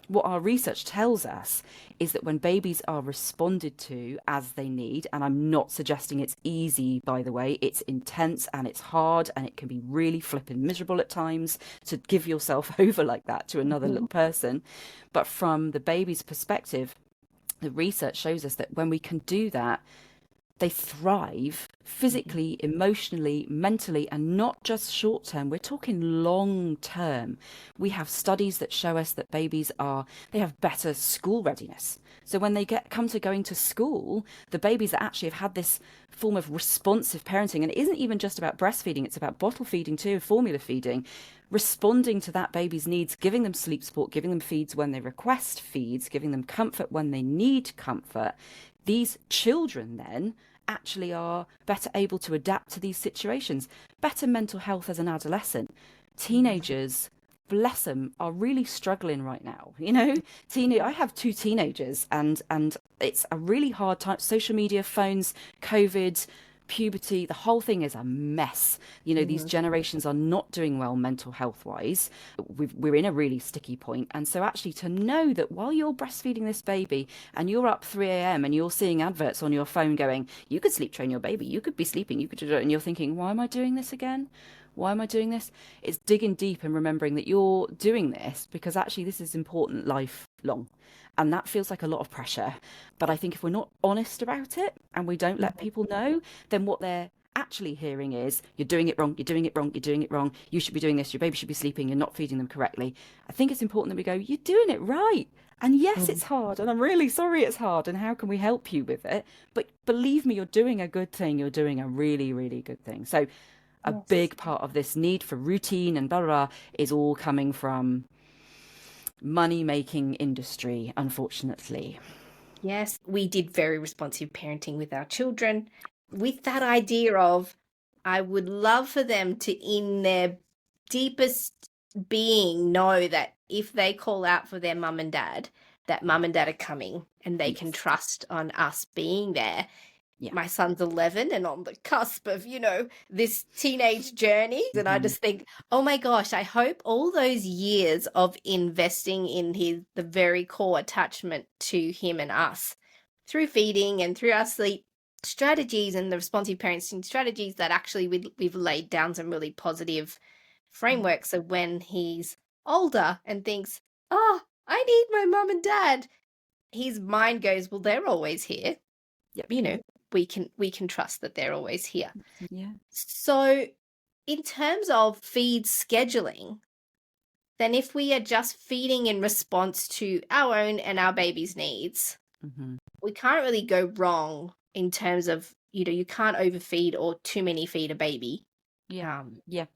what our research tells us is that when babies are responded to as they need, and I'm not suggesting it's easy, by the way, it's intense and it's hard, and it can be really flippin' miserable at times to give yourself over like that to another little person. But from the baby's perspective, the research shows us that when we can do that, they thrive physically, emotionally, mentally, and not just short term. We're talking long term. We have studies that show us that babies they have better school readiness. So when they come to going to school, the babies that actually have had this form of responsive parenting, and it isn't even just about breastfeeding, it's about bottle feeding too, formula feeding, responding to that baby's needs, giving them sleep support, giving them feeds when they request feeds, giving them comfort when they need comfort. These children then actually are better able to adapt to these situations, better mental health as an adolescent, teenagers, bless them, are really struggling right now. I have two teenagers, and it's a really hard time. Social media, phones, COVID, puberty, the whole thing is a mess. These generations are not doing well mental health wise. We're in a really sticky point. And so actually to know that while you're breastfeeding this baby and you're up 3 a.m. and you're seeing adverts on your phone going, you could sleep train your baby, you could be sleeping, you could do it, and you're thinking, why am I doing this again? Why am I doing this? It's digging deep and remembering that you're doing this because actually this is important lifelong. And that feels like a lot of pressure. But I think if we're not honest about it and we don't let people know, then what they're actually hearing is, you're doing it wrong, you're doing it wrong, you're doing it wrong, you should be doing this, your baby should be sleeping, you're not feeding them correctly. I think it's important that we go, you're doing it right. And yes, it's hard, and I'm really sorry it's hard, and how can we help you with it? But believe me, you're doing a good thing, you're doing a really, really good thing. So a big part of this need for routine and blah, blah, blah is all coming from money-making industry, unfortunately. Yes, we did very responsive parenting with our children with that idea of, I would love for them to, in their deepest being, know that if they call out for their mum and dad, that mum and dad are coming and they can trust on us being there. Yeah. My son's 11 and on the cusp of, this teenage journey. And I just think, oh my gosh, I hope all those years of investing in the very core attachment to him and us through feeding and through our sleep strategies and the responsive parenting strategies, that actually we've laid down some really positive frameworks. So when he's older and thinks, oh, I need my mum and dad, his mind goes, well, they're always here. Yep. We can trust that they're always here. Yeah. So in terms of feed scheduling, then if we are just feeding in response to our own and our baby's needs, we can't really go wrong in terms of, you can't overfeed or too many feed a baby. Yeah. There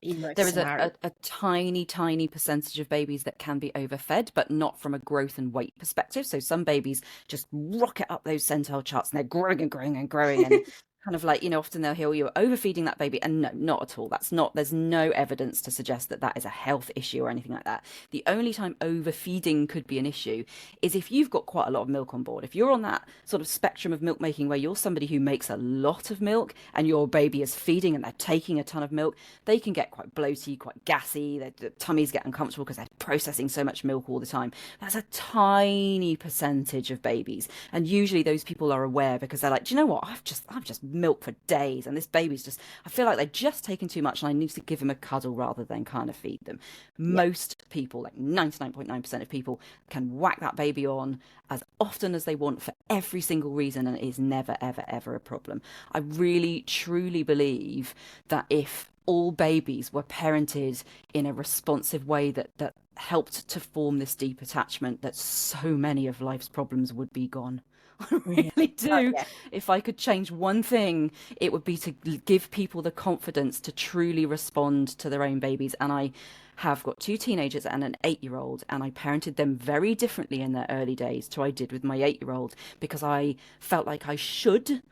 is a tiny, tiny percentage of babies that can be overfed, but not from a growth and weight perspective. So some babies just rocket up those centile charts and they're growing and growing and growing. And kind of like, often they'll hear you're overfeeding that baby. And no, not at all. There's no evidence to suggest that is a health issue or anything like that. The only time overfeeding could be an issue is if you've got quite a lot of milk on board. If you're on that sort of spectrum of milk making where you're somebody who makes a lot of milk and your baby is feeding and they're taking a ton of milk, they can get quite bloaty, quite gassy. Their tummies get uncomfortable because they're processing so much milk all the time. That's a tiny percentage of babies. And usually those people are aware because they're like, do you know what? I've just milk for days and this baby's I feel like they're just taking too much and I need to give them a cuddle rather than kind of feed them. Most people, like 99.9% of people, can whack that baby on as often as they want for every single reason, and it is never ever ever a problem. I really truly believe that if all babies were parented in a responsive way that helped to form this deep attachment, that so many of life's problems would be gone. I really do. Oh, yeah. If I could change one thing, it would be to give people the confidence to truly respond to their own babies. And I have got two teenagers and an 8-year-old, and I parented them very differently in their early days to I did with my 8-year-old, because I felt like I should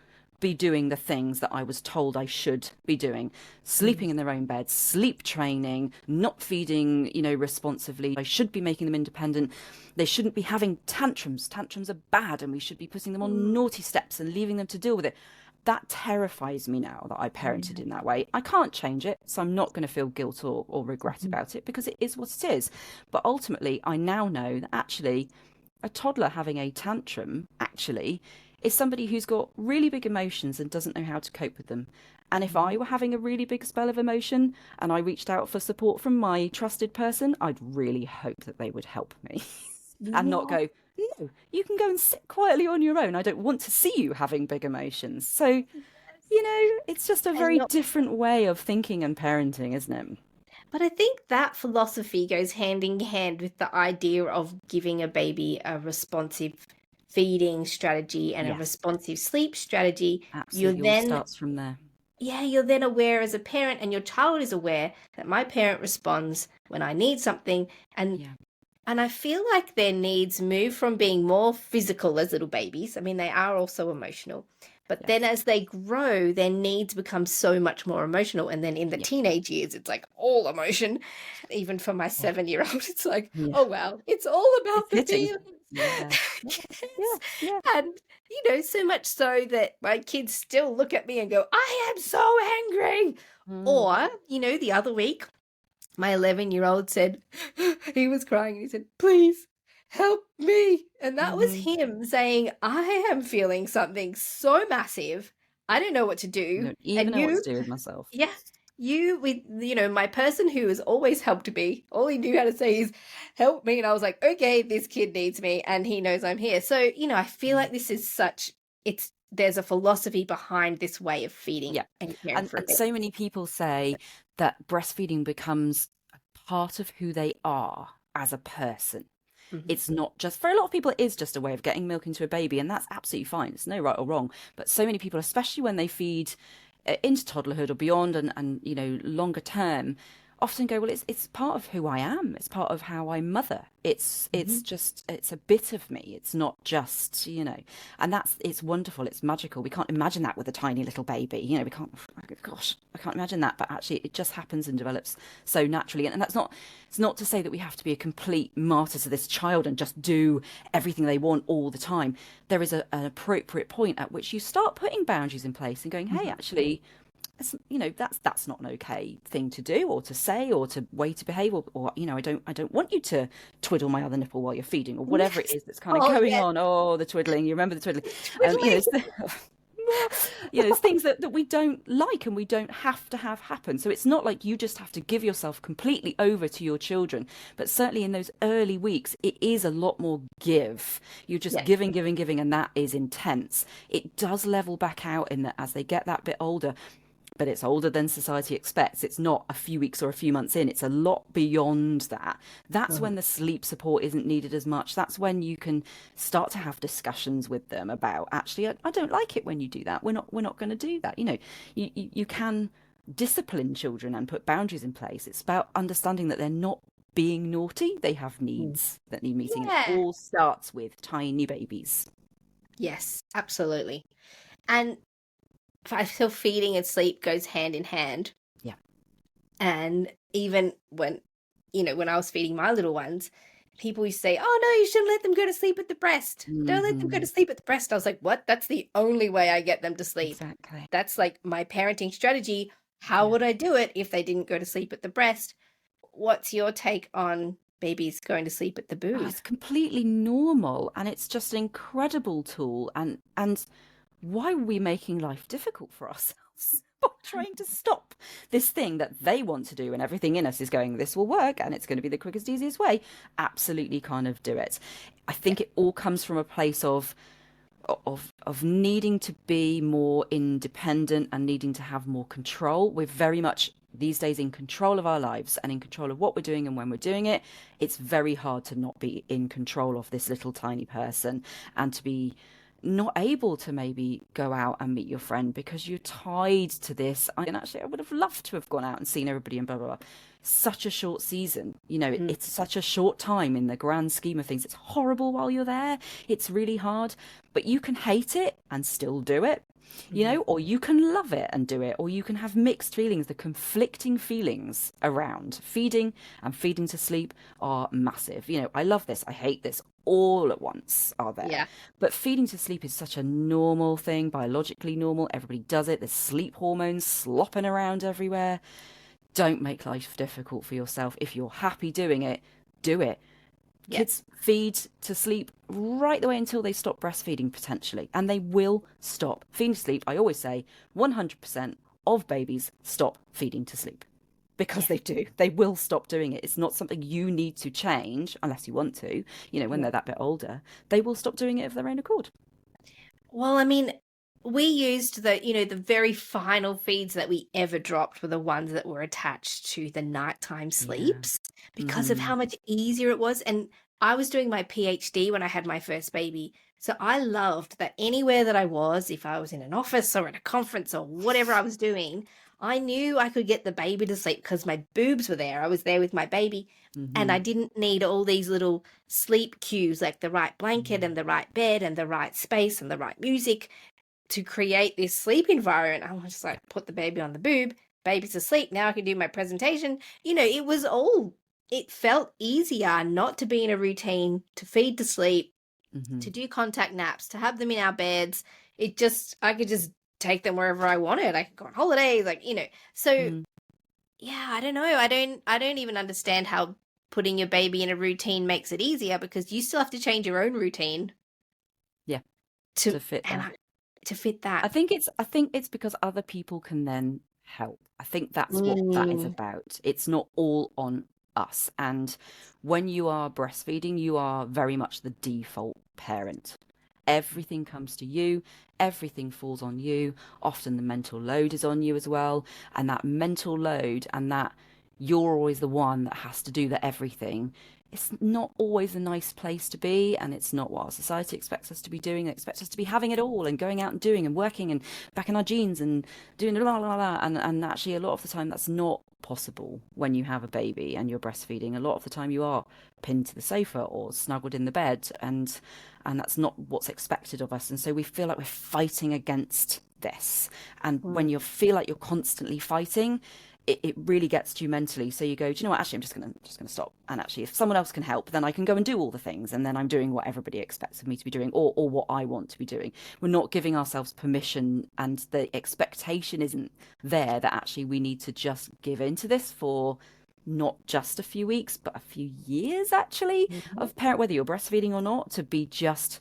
be doing the things that I was told I should be doing. Sleeping in their own beds, sleep training, not feeding, responsively. I should be making them independent. They shouldn't be having tantrums. Tantrums are bad, and we should be putting them on naughty steps and leaving them to deal with it. That terrifies me now that I parented in that way. I can't change it, so I'm not going to feel guilt or regret about it, because it is what it is. But ultimately, I now know that actually a toddler having a tantrum is somebody who's got really big emotions and doesn't know how to cope with them. And if I were having a really big spell of emotion and I reached out for support from my trusted person, I'd really hope that they would help me and not go, no, you can go and sit quietly on your own. I don't want to see you having big emotions. So, it's just a very different way of thinking and parenting, isn't it? But I think that philosophy goes hand in hand with the idea of giving a baby a responsive feeding strategy and a responsive sleep strategy. Absolutely. It all starts from there. Yeah, you're then aware as a parent, and your child is aware that my parent responds when I need something. And I feel like their needs move from being more physical as little babies. I mean, they are also emotional. But then as they grow, their needs become so much more emotional. And then in the Yeah. teenage years, it's like all emotion. Even for my 7-year-old, it's like, Yeah. oh, wow, it's all about It's the hitting. feelings. Yeah. Yes. Yeah. And, so much so that my kids still look at me and go, I am so angry. Or, the other week, my 11-year-old said, he was crying and he said, please help me. And that was him saying, I am feeling something so massive. I don't know what to do. Don't even know what to do with myself. Yeah, you with, my person who has always helped me, all he knew how to say is, help me. And I was like, okay, this kid needs me and he knows I'm here. So, I feel like this is there's a philosophy behind this way of feeding and caring for and so many people say that breastfeeding becomes a part of who they are as a person. It's not just, for a lot of people, it is just a way of getting milk into a baby, and that's absolutely fine. It's no right or wrong. But so many people, especially when they feed into toddlerhood or beyond and longer term, often go, well, it's part of who I am. It's part of how I mother. It's just, it's a bit of me. It's not just, and it's wonderful. It's magical. We can't imagine that with a tiny little baby. We can't, gosh, I can't imagine that. But actually it just happens and develops so naturally. And it's not to say that we have to be a complete martyr to this child and just do everything they want all the time. There is an appropriate point at which you start putting boundaries in place and going, hey, actually, that's not an okay thing to do or to say or to way to behave or I don't want you to twiddle my other nipple while you're feeding or whatever it is that's kind of going on. Oh, the twiddling, you remember the twiddling. It's things that we don't like and we don't have to have happen. So it's not like you just have to give yourself completely over to your children, but certainly in those early weeks it is a lot more give. You're just giving, and that is intense. It does level back out in that as they get that bit older, but it's older than society expects. It's not a few weeks or a few months in. It's a lot beyond that. That's when the sleep support isn't needed as much. That's when you can start to have discussions with them about, actually, I don't like it when you do that. We're not going to do that. You can discipline children and put boundaries in place. It's about understanding that they're not being naughty. They have needs that need meeting. Yeah. And it all starts with tiny babies. Yes, absolutely. And I feel feeding and sleep goes hand in hand. Yeah. And even when I was feeding my little ones, people used to say, oh, no, you shouldn't let them go to sleep at the breast. Don't let them go to sleep at the breast. I was like, what? That's the only way I get them to sleep. Exactly. That's like my parenting strategy. How would I do it if they didn't go to sleep at the breast? What's your take on babies going to sleep at the boob? It's completely normal, and it's just an incredible tool. And why are we making life difficult for ourselves by trying to stop this thing that they want to do, and everything in us is going, this will work and it's going to be the quickest, easiest way? Absolutely, kind of do it. I think it all comes from a place of needing to be more independent and needing to have more control. We're very much these days in control of our lives and in control of what we're doing and when we're doing it. It's very hard to not be in control of this little tiny person and to be not able to maybe go out and meet your friend because you're tied to this. And actually, I would have loved to have gone out and seen everybody and blah, blah, blah. Such a short season, it's such a short time in the grand scheme of things. It's horrible while you're there. It's really hard, but you can hate it and still do it, or you can love it and do it, or you can have mixed feelings. The conflicting feelings around feeding and feeding to sleep are massive. I love this, I hate this, all at once are there. Yeah. But feeding to sleep is such a normal thing, biologically normal. Everybody does it. There's sleep hormones slopping around everywhere. Don't make life difficult for yourself. If you're happy doing it, do it. Yeah. Kids feed to sleep right the way until they stop breastfeeding, potentially. And they will stop feeding to sleep. I always say 100% of babies stop feeding to sleep. Because they do. They will stop doing it. It's not something you need to change unless you want to, when they're that bit older. They will stop doing it of their own accord. Well, I mean, we used the very final feeds that we ever dropped were the ones that were attached to the nighttime sleeps because of how much easier it was. And I was doing my PhD when I had my first baby. So I loved that anywhere that I was, if I was in an office or at a conference or whatever I was doing, I knew I could get the baby to sleep because my boobs were there. I was there with my baby and I didn't need all these little sleep cues like the right blanket and the right bed and the right space and the right music. to create this sleep environment. I was just like, put the baby on the boob, baby's asleep, now I can do my presentation. It felt easier not to be in a routine, to feed to sleep, to do contact naps, to have them in our beds. I could just take them wherever I wanted. I could go on holidays, So yeah, I don't know. I don't even understand how putting your baby in a routine makes it easier, because you still have to change your own routine. Yeah. To fit that. To fit that. I think it's because other people can then help. I think that's what that is about. It's not all on us. And when you are breastfeeding, you are very much the default parent. Everything comes to you, everything falls on you. Often the mental load is on you as well. And that mental load, and that you're always the one that has to do the everything, it's not always a nice place to be, and it's not what our society expects us to be doing. It expects us to be having it all and going out and doing and working and back in our jeans and doing la la la. And actually, a lot of the time, that's not possible when you have a baby and you're breastfeeding. A lot of the time, you are pinned to the sofa or snuggled in the bed, and that's not what's expected of us. And so we feel like we're fighting against this. And when you feel like you're constantly fighting, it really gets to you mentally. So you go, do you know what, actually I'm just gonna stop, and actually if someone else can help, then I can go and do all the things, and then I'm doing what everybody expects of me to be doing, or what I want to be doing. We're not giving ourselves permission, and the expectation isn't there that actually we need to just give into this for not just a few weeks but a few years, actually, of parent, whether you're breastfeeding or not, to be just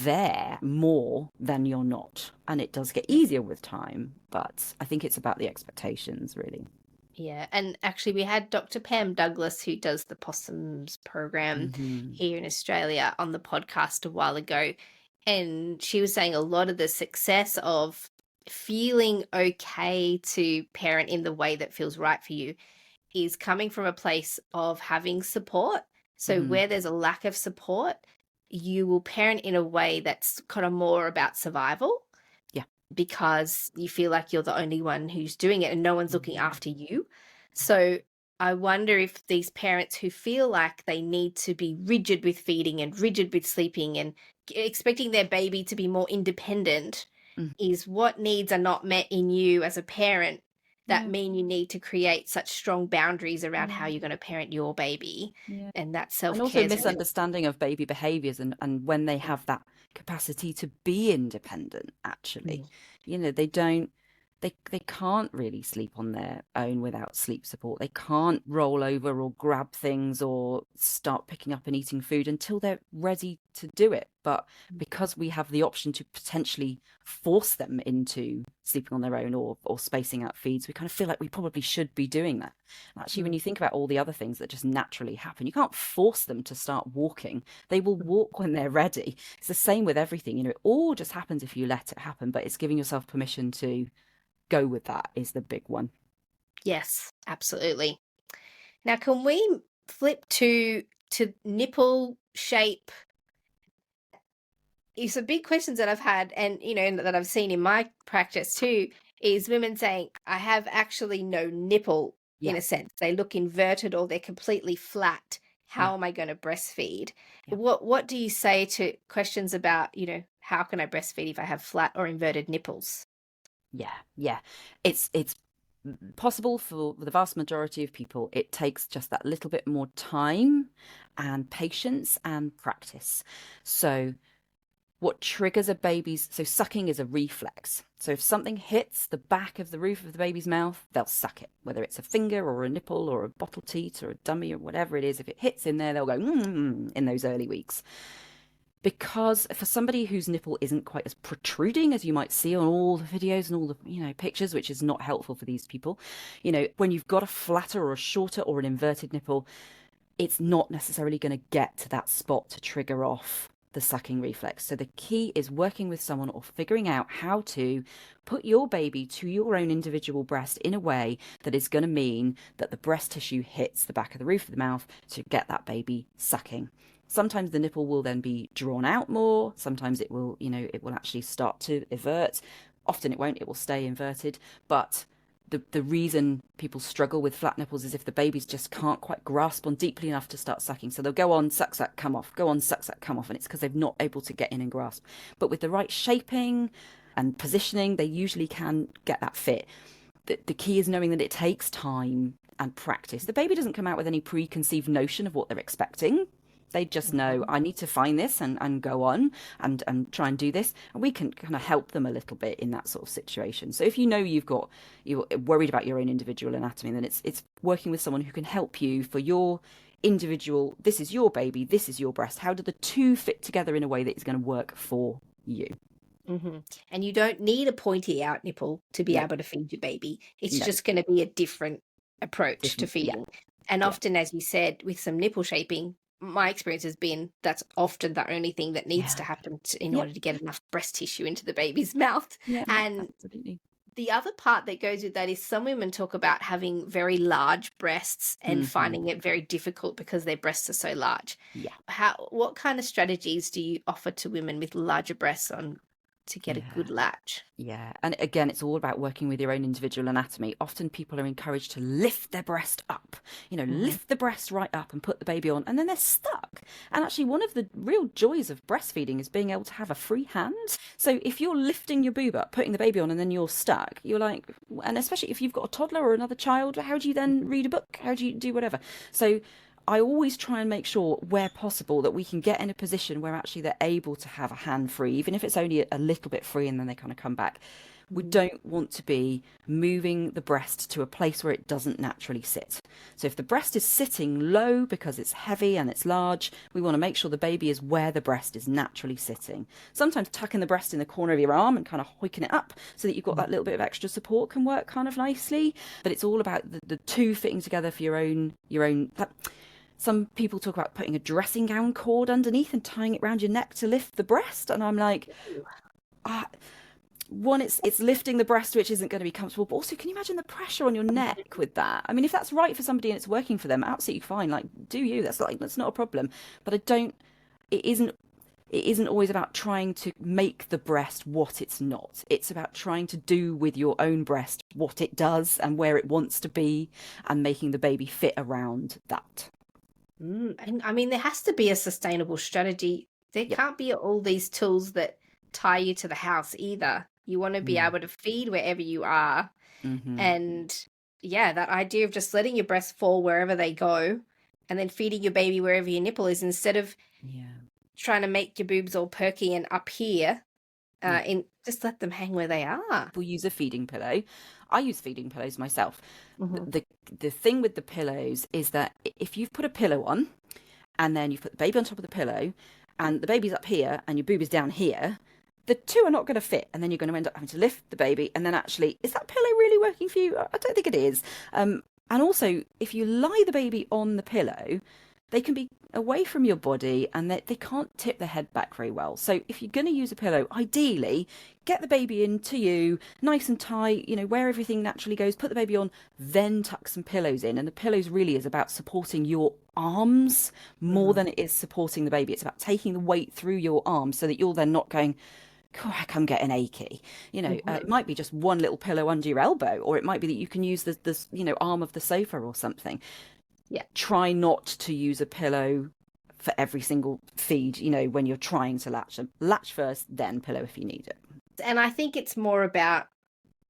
there more than you're not. And it does get easier with time, but I think it's about the expectations, really. Yeah, and actually we had Dr. Pam Douglas, who does the Possums program here in Australia, on the podcast a while ago, and she was saying a lot of the success of feeling okay to parent in the way that feels right for you is coming from a place of having support. So where there's a lack of support, you will parent in a way that's kind of more about survival. Yeah. Because you feel like you're the only one who's doing it and no one's looking after you. So I wonder if these parents who feel like they need to be rigid with feeding and rigid with sleeping and expecting their baby to be more independent is what needs are not met in you as a parent that mean you need to create such strong boundaries around how you're going to parent your baby. And that self-care. And also misunderstanding of baby behaviours, and when they have that capacity to be independent, actually. They can't really sleep on their own without sleep support. They can't roll over or grab things or start picking up and eating food until they're ready to do it. But because we have the option to potentially force them into sleeping on their own or spacing out feeds, we kind of feel like we probably should be doing that. Actually, when you think about all the other things that just naturally happen, you can't force them to start walking. They will walk when they're ready. It's the same with everything. It all just happens if you let it happen, but it's giving yourself permission to go with that is the big one. Yes, absolutely. Now, can we flip to nipple shape? It's a big questions that I've had, and that I've seen in my practice too, is women saying, I have actually no nipple. In a sense, they look inverted or they're completely flat. How am I going to breastfeed? What do you say to questions about, how can I breastfeed if I have flat or inverted nipples? Yeah. It's possible for the vast majority of people. It takes just that little bit more time and patience and practice. So what triggers a baby's, so sucking is a reflex. So if something hits the back of the roof of the baby's mouth, they'll suck it, whether it's a finger or a nipple or a bottle teat or a dummy or whatever it is. If it hits in there, they'll go in those early weeks. Because for somebody whose nipple isn't quite as protruding as you might see on all the videos and all the pictures, which is not helpful for these people, when you've got a flatter or a shorter or an inverted nipple, it's not necessarily going to get to that spot to trigger off the sucking reflex. So the key is working with someone or figuring out how to put your baby to your own individual breast in a way that is going to mean that the breast tissue hits the back of the roof of the mouth to get that baby sucking. Sometimes the nipple will then be drawn out more. Sometimes it will, it will actually start to invert. Often it won't, it will stay inverted. But the reason people struggle with flat nipples is if the babies just can't quite grasp on deeply enough to start sucking. So they'll go on, suck, come off, go on, suck, come off. And it's because they're not able to get in and grasp. But with the right shaping and positioning, they usually can get that fit. The key is knowing that it takes time and practice. The baby doesn't come out with any preconceived notion of what they're expecting. They just know, I need to find this and go on and try and do this. And we can kind of help them a little bit in that sort of situation. So if you know you're worried about your own individual anatomy, then it's working with someone who can help you for your individual, this is your baby, this is your breast. How do the two fit together in a way that is going to work for you? And you don't need a pointy out nipple to be able to feed your baby. It's just going to be a different approach to feeding. And often, as you said, with some nipple shaping, my experience has been that's often the only thing that needs to happen in order to get enough breast tissue into the baby's mouth. And absolutely. The other part that goes with that is some women talk about having very large breasts and finding it very difficult because their breasts are so large. What kind of strategies do you offer to women with larger breasts to get a good latch? And again, it's all about working with your own individual anatomy. Often people are encouraged to lift their breast up, lift the breast right up and put the baby on, and then they're stuck. And actually, one of the real joys of breastfeeding is being able to have a free hand. So if you're lifting your boob up, putting the baby on, and then you're stuck, you're like, and especially if you've got a toddler or another child, how do you then read a book? How do you do whatever? So I always try and make sure, where possible, that we can get in a position where actually they're able to have a hand free, even if it's only a little bit free and then they kind of come back. We don't want to be moving the breast to a place where it doesn't naturally sit. So if the breast is sitting low because it's heavy and it's large, we want to make sure the baby is where the breast is naturally sitting. Sometimes tucking the breast in the corner of your arm and kind of hoiking it up so that you've got that little bit of extra support can work kind of nicely. But it's all about the two fitting together for your own. Some people talk about putting a dressing gown cord underneath and tying it around your neck to lift the breast. And I'm like, one, it's lifting the breast, which isn't going to be comfortable. But also, can you imagine the pressure on your neck with that? I mean, if that's right for somebody and it's working for them, absolutely fine. Like, do you? That's not a problem. But it isn't always about trying to make the breast what it's not. It's about trying to do with your own breast what it does and where it wants to be and making the baby fit around that. And I mean, there has to be a sustainable strategy. There can't be all these tools that tie you to the house either. You want to be able to feed wherever you are. And that idea of just letting your breasts fall wherever they go and then feeding your baby wherever your nipple is, instead of trying to make your boobs all perky and up here, just let them hang where they are. We'll use a feeding pillow. I use feeding pillows myself. The thing with the pillows is that if you've put a pillow on and then you've put the baby on top of the pillow and the baby's up here and your boob is down here, the two are not going to fit. And then you're going to end up having to lift the baby. And then actually, is that pillow really working for you? I don't think it is. And also, if you lie the baby on the pillow, they can be away from your body and they can't tip their head back very well. So if you're going to use a pillow, ideally get the baby into you nice and tight, where everything naturally goes, put the baby on, then tuck some pillows in. And the pillows really is about supporting your arms more than it is supporting the baby. It's about taking the weight through your arms so that you're then not going, crack, I'm getting achy. It might be just one little pillow under your elbow, or it might be that you can use the arm of the sofa or something. Try not to use a pillow for every single feed, when you're trying to latch. Latch first, then pillow if you need it. And I think it's more about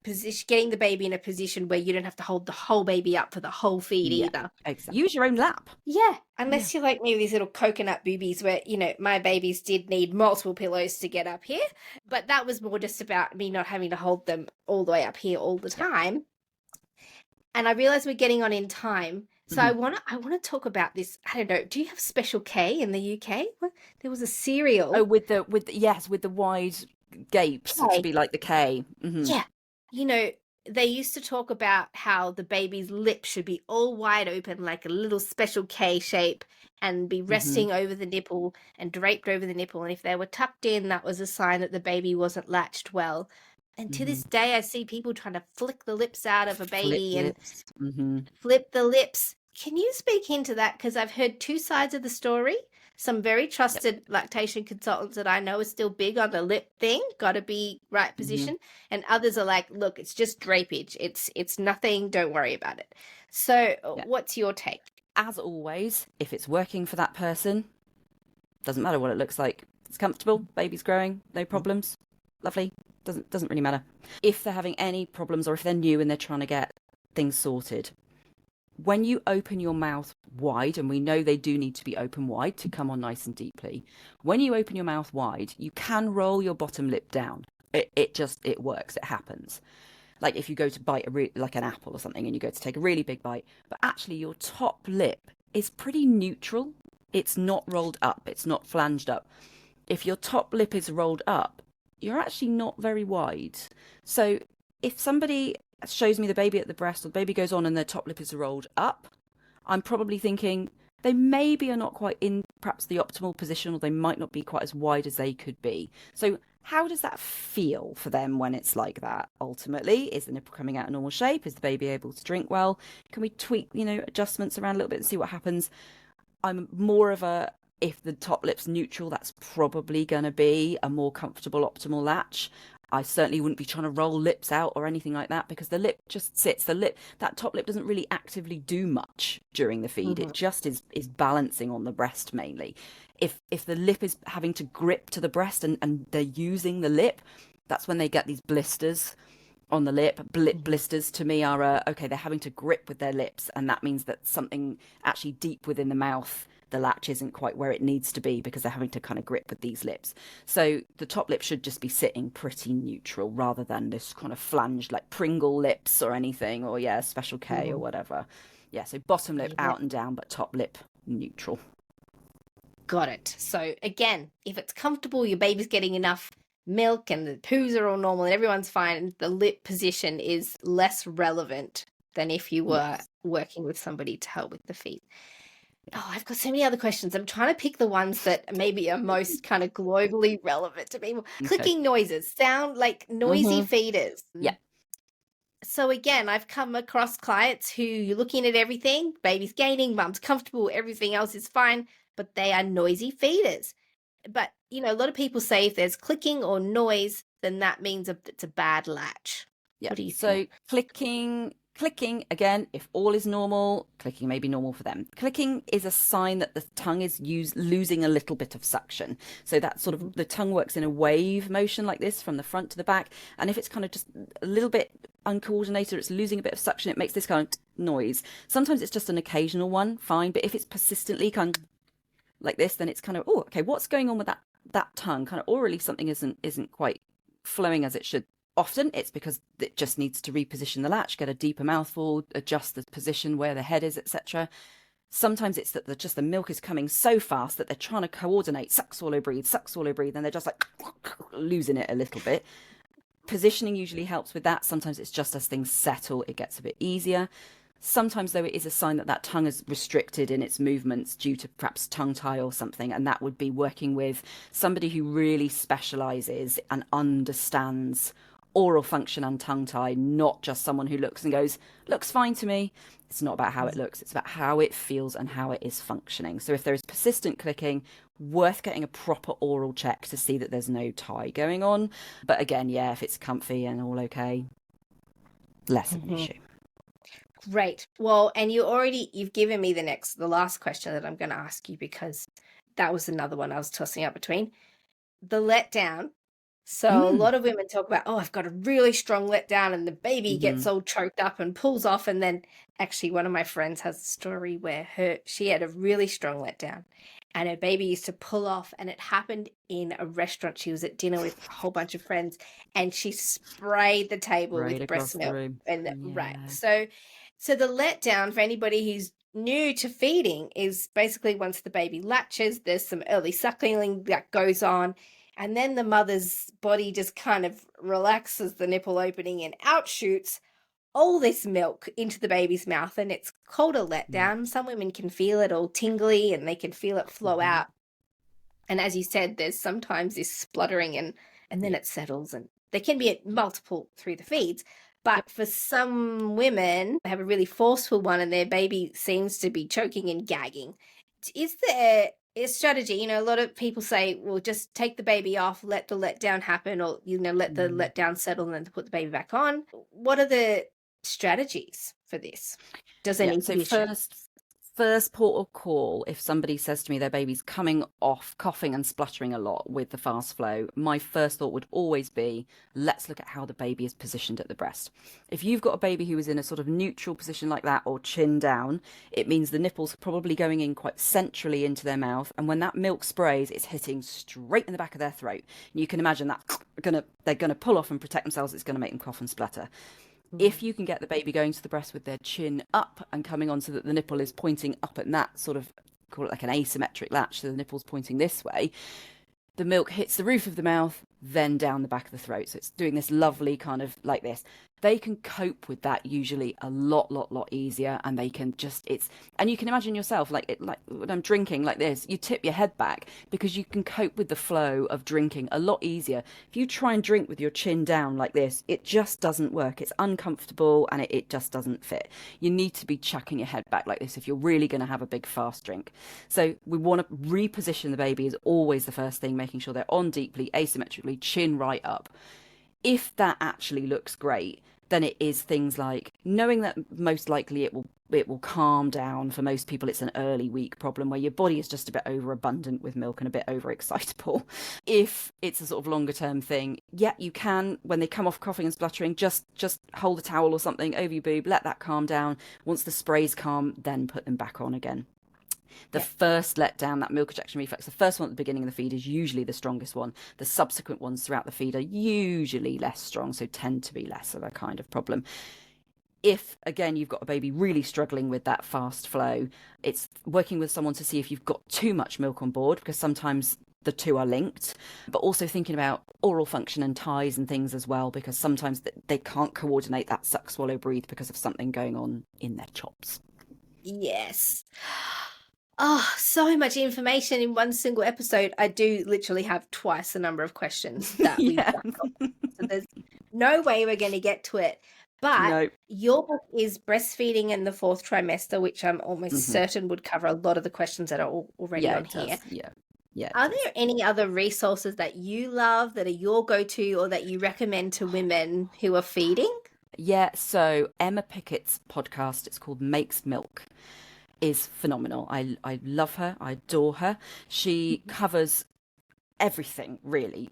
getting the baby in a position where you don't have to hold the whole baby up for the whole feed either. Exactly. Use your own lap. Unless you're like me with these little coconut boobies where, my babies did need multiple pillows to get up here. But that was more just about me not having to hold them all the way up here all the time. And I realize we're getting on in time. So I want to talk about this. I don't know. Do you have Special K in the UK? There was a cereal. Oh, with the wide gapes to be like the K. Yeah. They used to talk about how the baby's lips should be all wide open like a little Special K shape and be resting over the nipple and draped over the nipple. And if they were tucked in, that was a sign that the baby wasn't latched well. And to this day, I see people trying to flick the lips out of a baby and flip the lips. Can you speak into that? Because I've heard two sides of the story. Some very trusted lactation consultants that I know are still big on the lip thing, got to be right position. And others are like, look, it's just drapage. It's nothing. Don't worry about it. So what's your take? As always, if it's working for that person, doesn't matter what it looks like. It's comfortable, baby's growing, no problems. Lovely. Doesn't really matter. If they're having any problems or if they're new and they're trying to get things sorted, when you open your mouth wide, and we know they do need to be open wide to come on nice and deeply, when you open your mouth wide, you can roll your bottom lip down. It works. It happens. Like if you go to bite like an apple or something and you go to take a really big bite, but actually your top lip is pretty neutral. It's not rolled up. It's not flanged up. If your top lip is rolled up, you're actually not very wide. So if somebody shows me the baby at the breast or the baby goes on and their top lip is rolled up, I'm probably thinking they maybe are not quite in perhaps the optimal position, or they might not be quite as wide as they could be. So how does that feel for them when it's like that? Ultimately, is the nipple coming out in normal shape? Is the baby able to drink well? Can we tweak, adjustments around a little bit and see what happens? I'm more of a, if the top lip's neutral, that's probably going to be a more comfortable optimal latch. I certainly wouldn't be trying to roll lips out or anything like that, because the lip just sits. That top lip doesn't really actively do much during the feed. It just is balancing on the breast mainly. If the lip is having to grip to the breast and they're using the lip, that's when they get these blisters on the lip. Blisters to me are, okay, they're having to grip with their lips, and that means that something actually deep within the mouth, the latch isn't quite where it needs to be because they're having to kind of grip with these lips. So the top lip should just be sitting pretty neutral rather than this kind of flanged like Pringle lips or anything, or Special K or whatever. Yeah, so bottom lip out and down, but top lip neutral. Got it. So again, if it's comfortable, your baby's getting enough milk and the poos are all normal and everyone's fine, the lip position is less relevant than if you were working with somebody to help with the feed. Oh, I've got so many other questions. I'm trying to pick the ones that maybe are most kind of globally relevant to people. Okay. Clicking noises sound like noisy feeders. Yeah. So again, I've come across clients who you're looking at everything, baby's gaining, mum's comfortable, everything else is fine, but they are noisy feeders. But, a lot of people say if there's clicking or noise, then that means it's a bad latch. Yeah. What do you think? So clicking, again, if all is normal, clicking may be normal for them. Clicking is a sign that the tongue is losing a little bit of suction. So that sort of, the tongue works in a wave motion like this from the front to the back. And if it's kind of just a little bit uncoordinated, it's losing a bit of suction, it makes this kind of noise. Sometimes it's just an occasional one, fine. But if it's persistently kind of like this, then it's kind of, oh, okay, what's going on with that tongue? Kind of orally something isn't quite flowing as it should. Often it's because it just needs to reposition the latch, get a deeper mouthful, adjust the position where the head is, etc. Sometimes it's that the milk is coming so fast that they're trying to coordinate, suck, swallow, breathe, and they're just like losing it a little bit. Positioning usually helps with that. Sometimes it's just as things settle, it gets a bit easier. Sometimes, though, it is a sign that that tongue is restricted in its movements due to perhaps tongue tie or something, and that would be working with somebody who really specialises and understands oral function and tongue tie, not just someone who looks and goes, looks fine to me. It's not about how it looks, it's about how it feels and how it is functioning. So if there is persistent clicking, worth getting a proper oral check to see that there's no tie going on. But again, if it's comfy and all okay, less of an issue. Great. Well, and you've given me the last question that I'm going to ask you, because that was another one I was tossing up between. The letdown. So a lot of women talk about, I've got a really strong letdown and the baby gets all choked up and pulls off. And then actually one of my friends has a story where she had a really strong letdown and her baby used to pull off, and it happened in a restaurant. She was at dinner with a whole bunch of friends and she sprayed the table with breast milk. So the letdown, for anybody who's new to feeding, is basically once the baby latches, there's some early suckling that goes on. And then the mother's body just kind of relaxes the nipple opening and out shoots all this milk into the baby's mouth. And it's called a letdown. Some women can feel it all tingly and they can feel it flow out. And as you said, there's sometimes this spluttering and then it settles. And there can be multiple through the feeds. But for some women, they have a really forceful one and their baby seems to be choking and gagging. Is there a strategy? A lot of people say, well, just take the baby off, let the letdown happen, or, let the letdown settle and then put the baby back on. What are the strategies for this? Does it need to be first port of call, if somebody says to me their baby's coming off coughing and spluttering a lot with the fast flow, my first thought would always be, let's look at how the baby is positioned at the breast. If you've got a baby who is in a sort of neutral position like that, or chin down, it means the nipples are probably going in quite centrally into their mouth, and when that milk sprays, it's hitting straight in the back of their throat. And you can imagine that they're gonna pull off and protect themselves. It's gonna make them cough and splutter. If you can get the baby going to the breast with their chin up and coming on so that the nipple is pointing up at that sort of, call it like an asymmetric latch, so the nipple's pointing this way, the milk hits the roof of the mouth, then down the back of the throat. So it's doing this lovely kind of like this. They can cope with that usually a lot easier, and they can just, and you can imagine yourself, like when I'm drinking like this, you tip your head back because you can cope with the flow of drinking a lot easier. If you try and drink with your chin down like this, it just doesn't work. It's uncomfortable and it just doesn't fit. You need to be chucking your head back like this if you're really going to have a big fast drink. So we want to reposition the baby is always the first thing, making sure they're on deeply, asymmetrically, chin right up. If that actually looks great, then it is things like knowing that most likely it will calm down. For most people, it's an early week problem where your body is just a bit overabundant with milk and a bit overexcitable. If it's a sort of longer term thing, yeah, you can, when they come off coughing and spluttering, just hold a towel or something over your boob, let that calm down. Once the spray's calm, then put them back on again. The first letdown, that milk ejection reflex, the first one at the beginning of the feed is usually the strongest one. The subsequent ones throughout the feed are usually less strong, so tend to be less of a kind of problem. If, again, you've got a baby really struggling with that fast flow, it's working with someone to see if you've got too much milk on board, because sometimes the two are linked, but also thinking about oral function and ties and things as well, because sometimes they can't coordinate that suck, swallow, breathe because of something going on in their chops. Yes. Oh, so much information in one single episode. I do literally have twice the number of questions that we've done. So there's no way we're going to get to it. But your book is Breastfeeding in the Fourth Trimester, which I'm almost certain would cover a lot of the questions that are already on here. Yeah. Are there any other resources that you love, that are your go-to, or that you recommend to women who are feeding? Yeah, so Emma Pickett's podcast, it's called Makes Milk, is phenomenal. I love her. I adore her. She covers everything, really,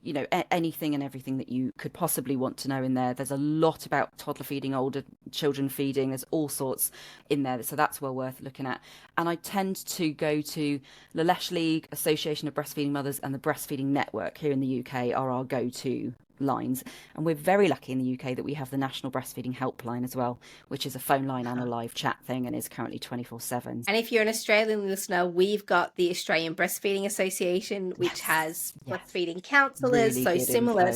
anything and everything that you could possibly want to know in there. There's a lot about toddler feeding, older children feeding. There's all sorts in there. So that's well worth looking at. And I tend to go to the Lesh League, Association of Breastfeeding Mothers, and the Breastfeeding Network here in the UK are our go-to lines. And we're very lucky in the UK that we have the National Breastfeeding Helpline as well, which is a phone line and a live chat thing and is currently 24/7. And if you're an Australian listener, we've got the Australian Breastfeeding Association, which has breastfeeding counsellors, really, so similar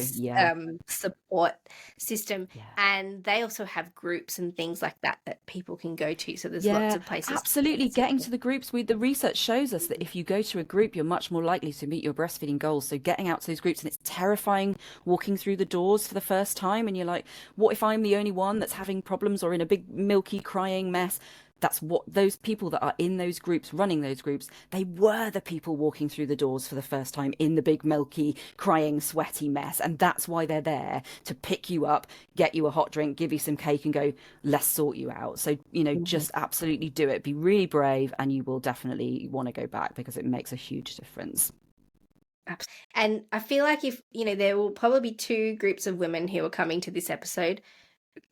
support system. And they also have groups and things like that people can go to. So there's lots of places. Absolutely. Getting to the groups, the research shows us that if you go to a group, you're much more likely to meet your breastfeeding goals. So getting out to those groups, and it's terrifying walking through the doors for the first time and you're like, what if I'm the only one that's having problems or in a big milky crying mess? That's what those people that are in those groups, running those groups, they were the people walking through the doors for the first time in the big milky crying sweaty mess, and that's why they're there, to pick you up, get you a hot drink, give you some cake and go, let's sort you out. So just absolutely do it, be really brave, and you will definitely want to go back because it makes a huge difference. And I feel like there will probably be two groups of women who are coming to this episode.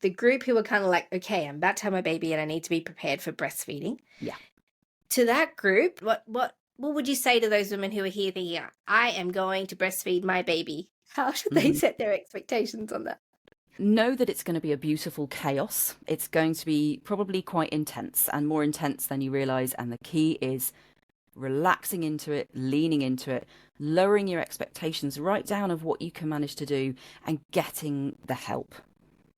The group who are kind of like, okay, I'm about to have my baby and I need to be prepared for breastfeeding. Yeah. To that group, what would you say to those women who are here thinking, I am going to breastfeed my baby? How should they set their expectations on that? Know that it's going to be a beautiful chaos. It's going to be probably quite intense, and more intense than you realise. And the key is relaxing into it, leaning into it, lowering your expectations right down of what you can manage to do, and getting the help.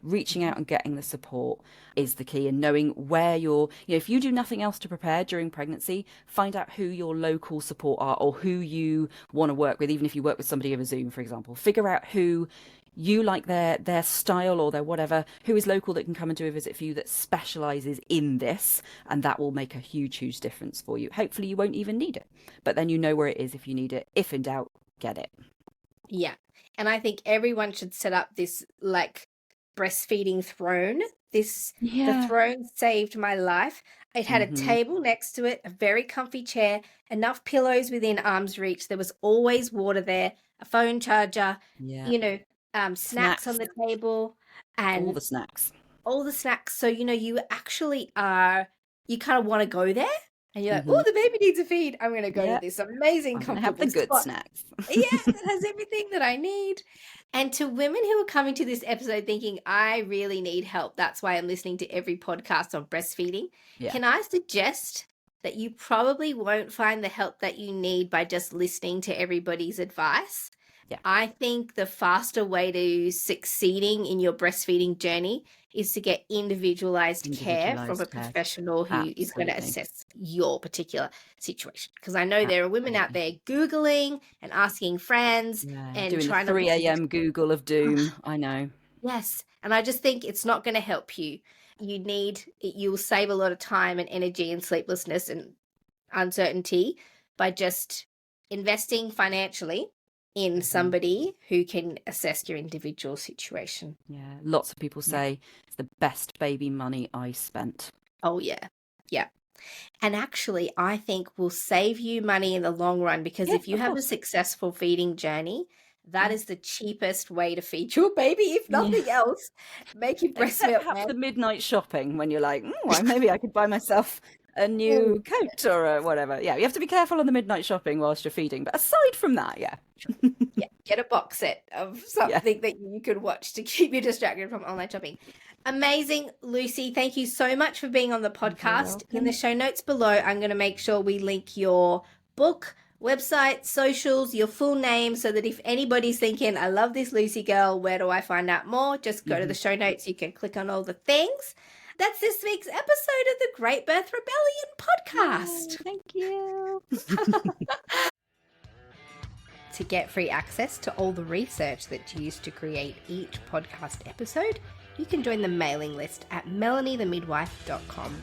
Reaching out and getting the support is the key, and knowing where if you do nothing else to prepare during pregnancy, find out who your local support are or who you want to work with. Even if you work with somebody over Zoom, for example, figure out who you like, their style or their whatever, who is local that can come and do a visit for you that specializes in this, and that will make a huge difference for you. Hopefully you won't even need it, but then you know where it is if you need it. If in doubt, get it. Yeah. And I think everyone should set up this breastfeeding throne The throne saved my life. It had a Mm-hmm. table next to it, a very comfy chair, enough pillows within arm's reach. There was always water there, a phone charger, snacks on the table, and all the snacks. So, you actually you kind of want to go there, and you're like, Mm-hmm. oh, the baby needs a feed. I'm going to go to this amazing, I'm gonna have comfortable the good spot. snacks. It has everything that I need. And to women who are coming to this episode thinking, I really need help, that's why I'm listening to every podcast on breastfeeding. Yeah. Can I suggest that you probably won't find the help that you need by just listening to everybody's advice? Yeah. I think the faster way to succeeding in your breastfeeding journey is to get individualized care from a professional who is going to assess your particular situation. Because I know there are women out there Googling and asking friends and doing trying the 3 a.m. Google of doom. I know. Yes. And I just think it's not going to help you. You'll save a lot of time and energy and sleeplessness and uncertainty by just investing financially in somebody who can assess your individual situation. Yeah, lots of people say it's the best baby money I spent. Oh, yeah. Yeah. And actually, I think will save you money in the long run, because if you have a successful feeding journey, that is the cheapest way to feed your baby, if nothing else. Make your breast milk. Perhaps the midnight shopping when you're like, maybe I could buy myself a new coat or whatever. Yeah, you have to be careful on the midnight shopping whilst you're feeding. But aside from that, get a box set of something that you could watch to keep you distracted from online shopping. Amazing, Lucy. Thank you so much for being on the podcast. In the show notes below, I'm going to make sure we link your book, website, socials, your full name, so that if anybody's thinking, I love this Lucy girl, where do I find out more? Just go to the show notes. You can click on all the things. That's this week's episode of the Great Birth Rebellion podcast. Thank you. To get free access to all the research that's used to create each podcast episode, you can join the mailing list at melaniethemidwife.com.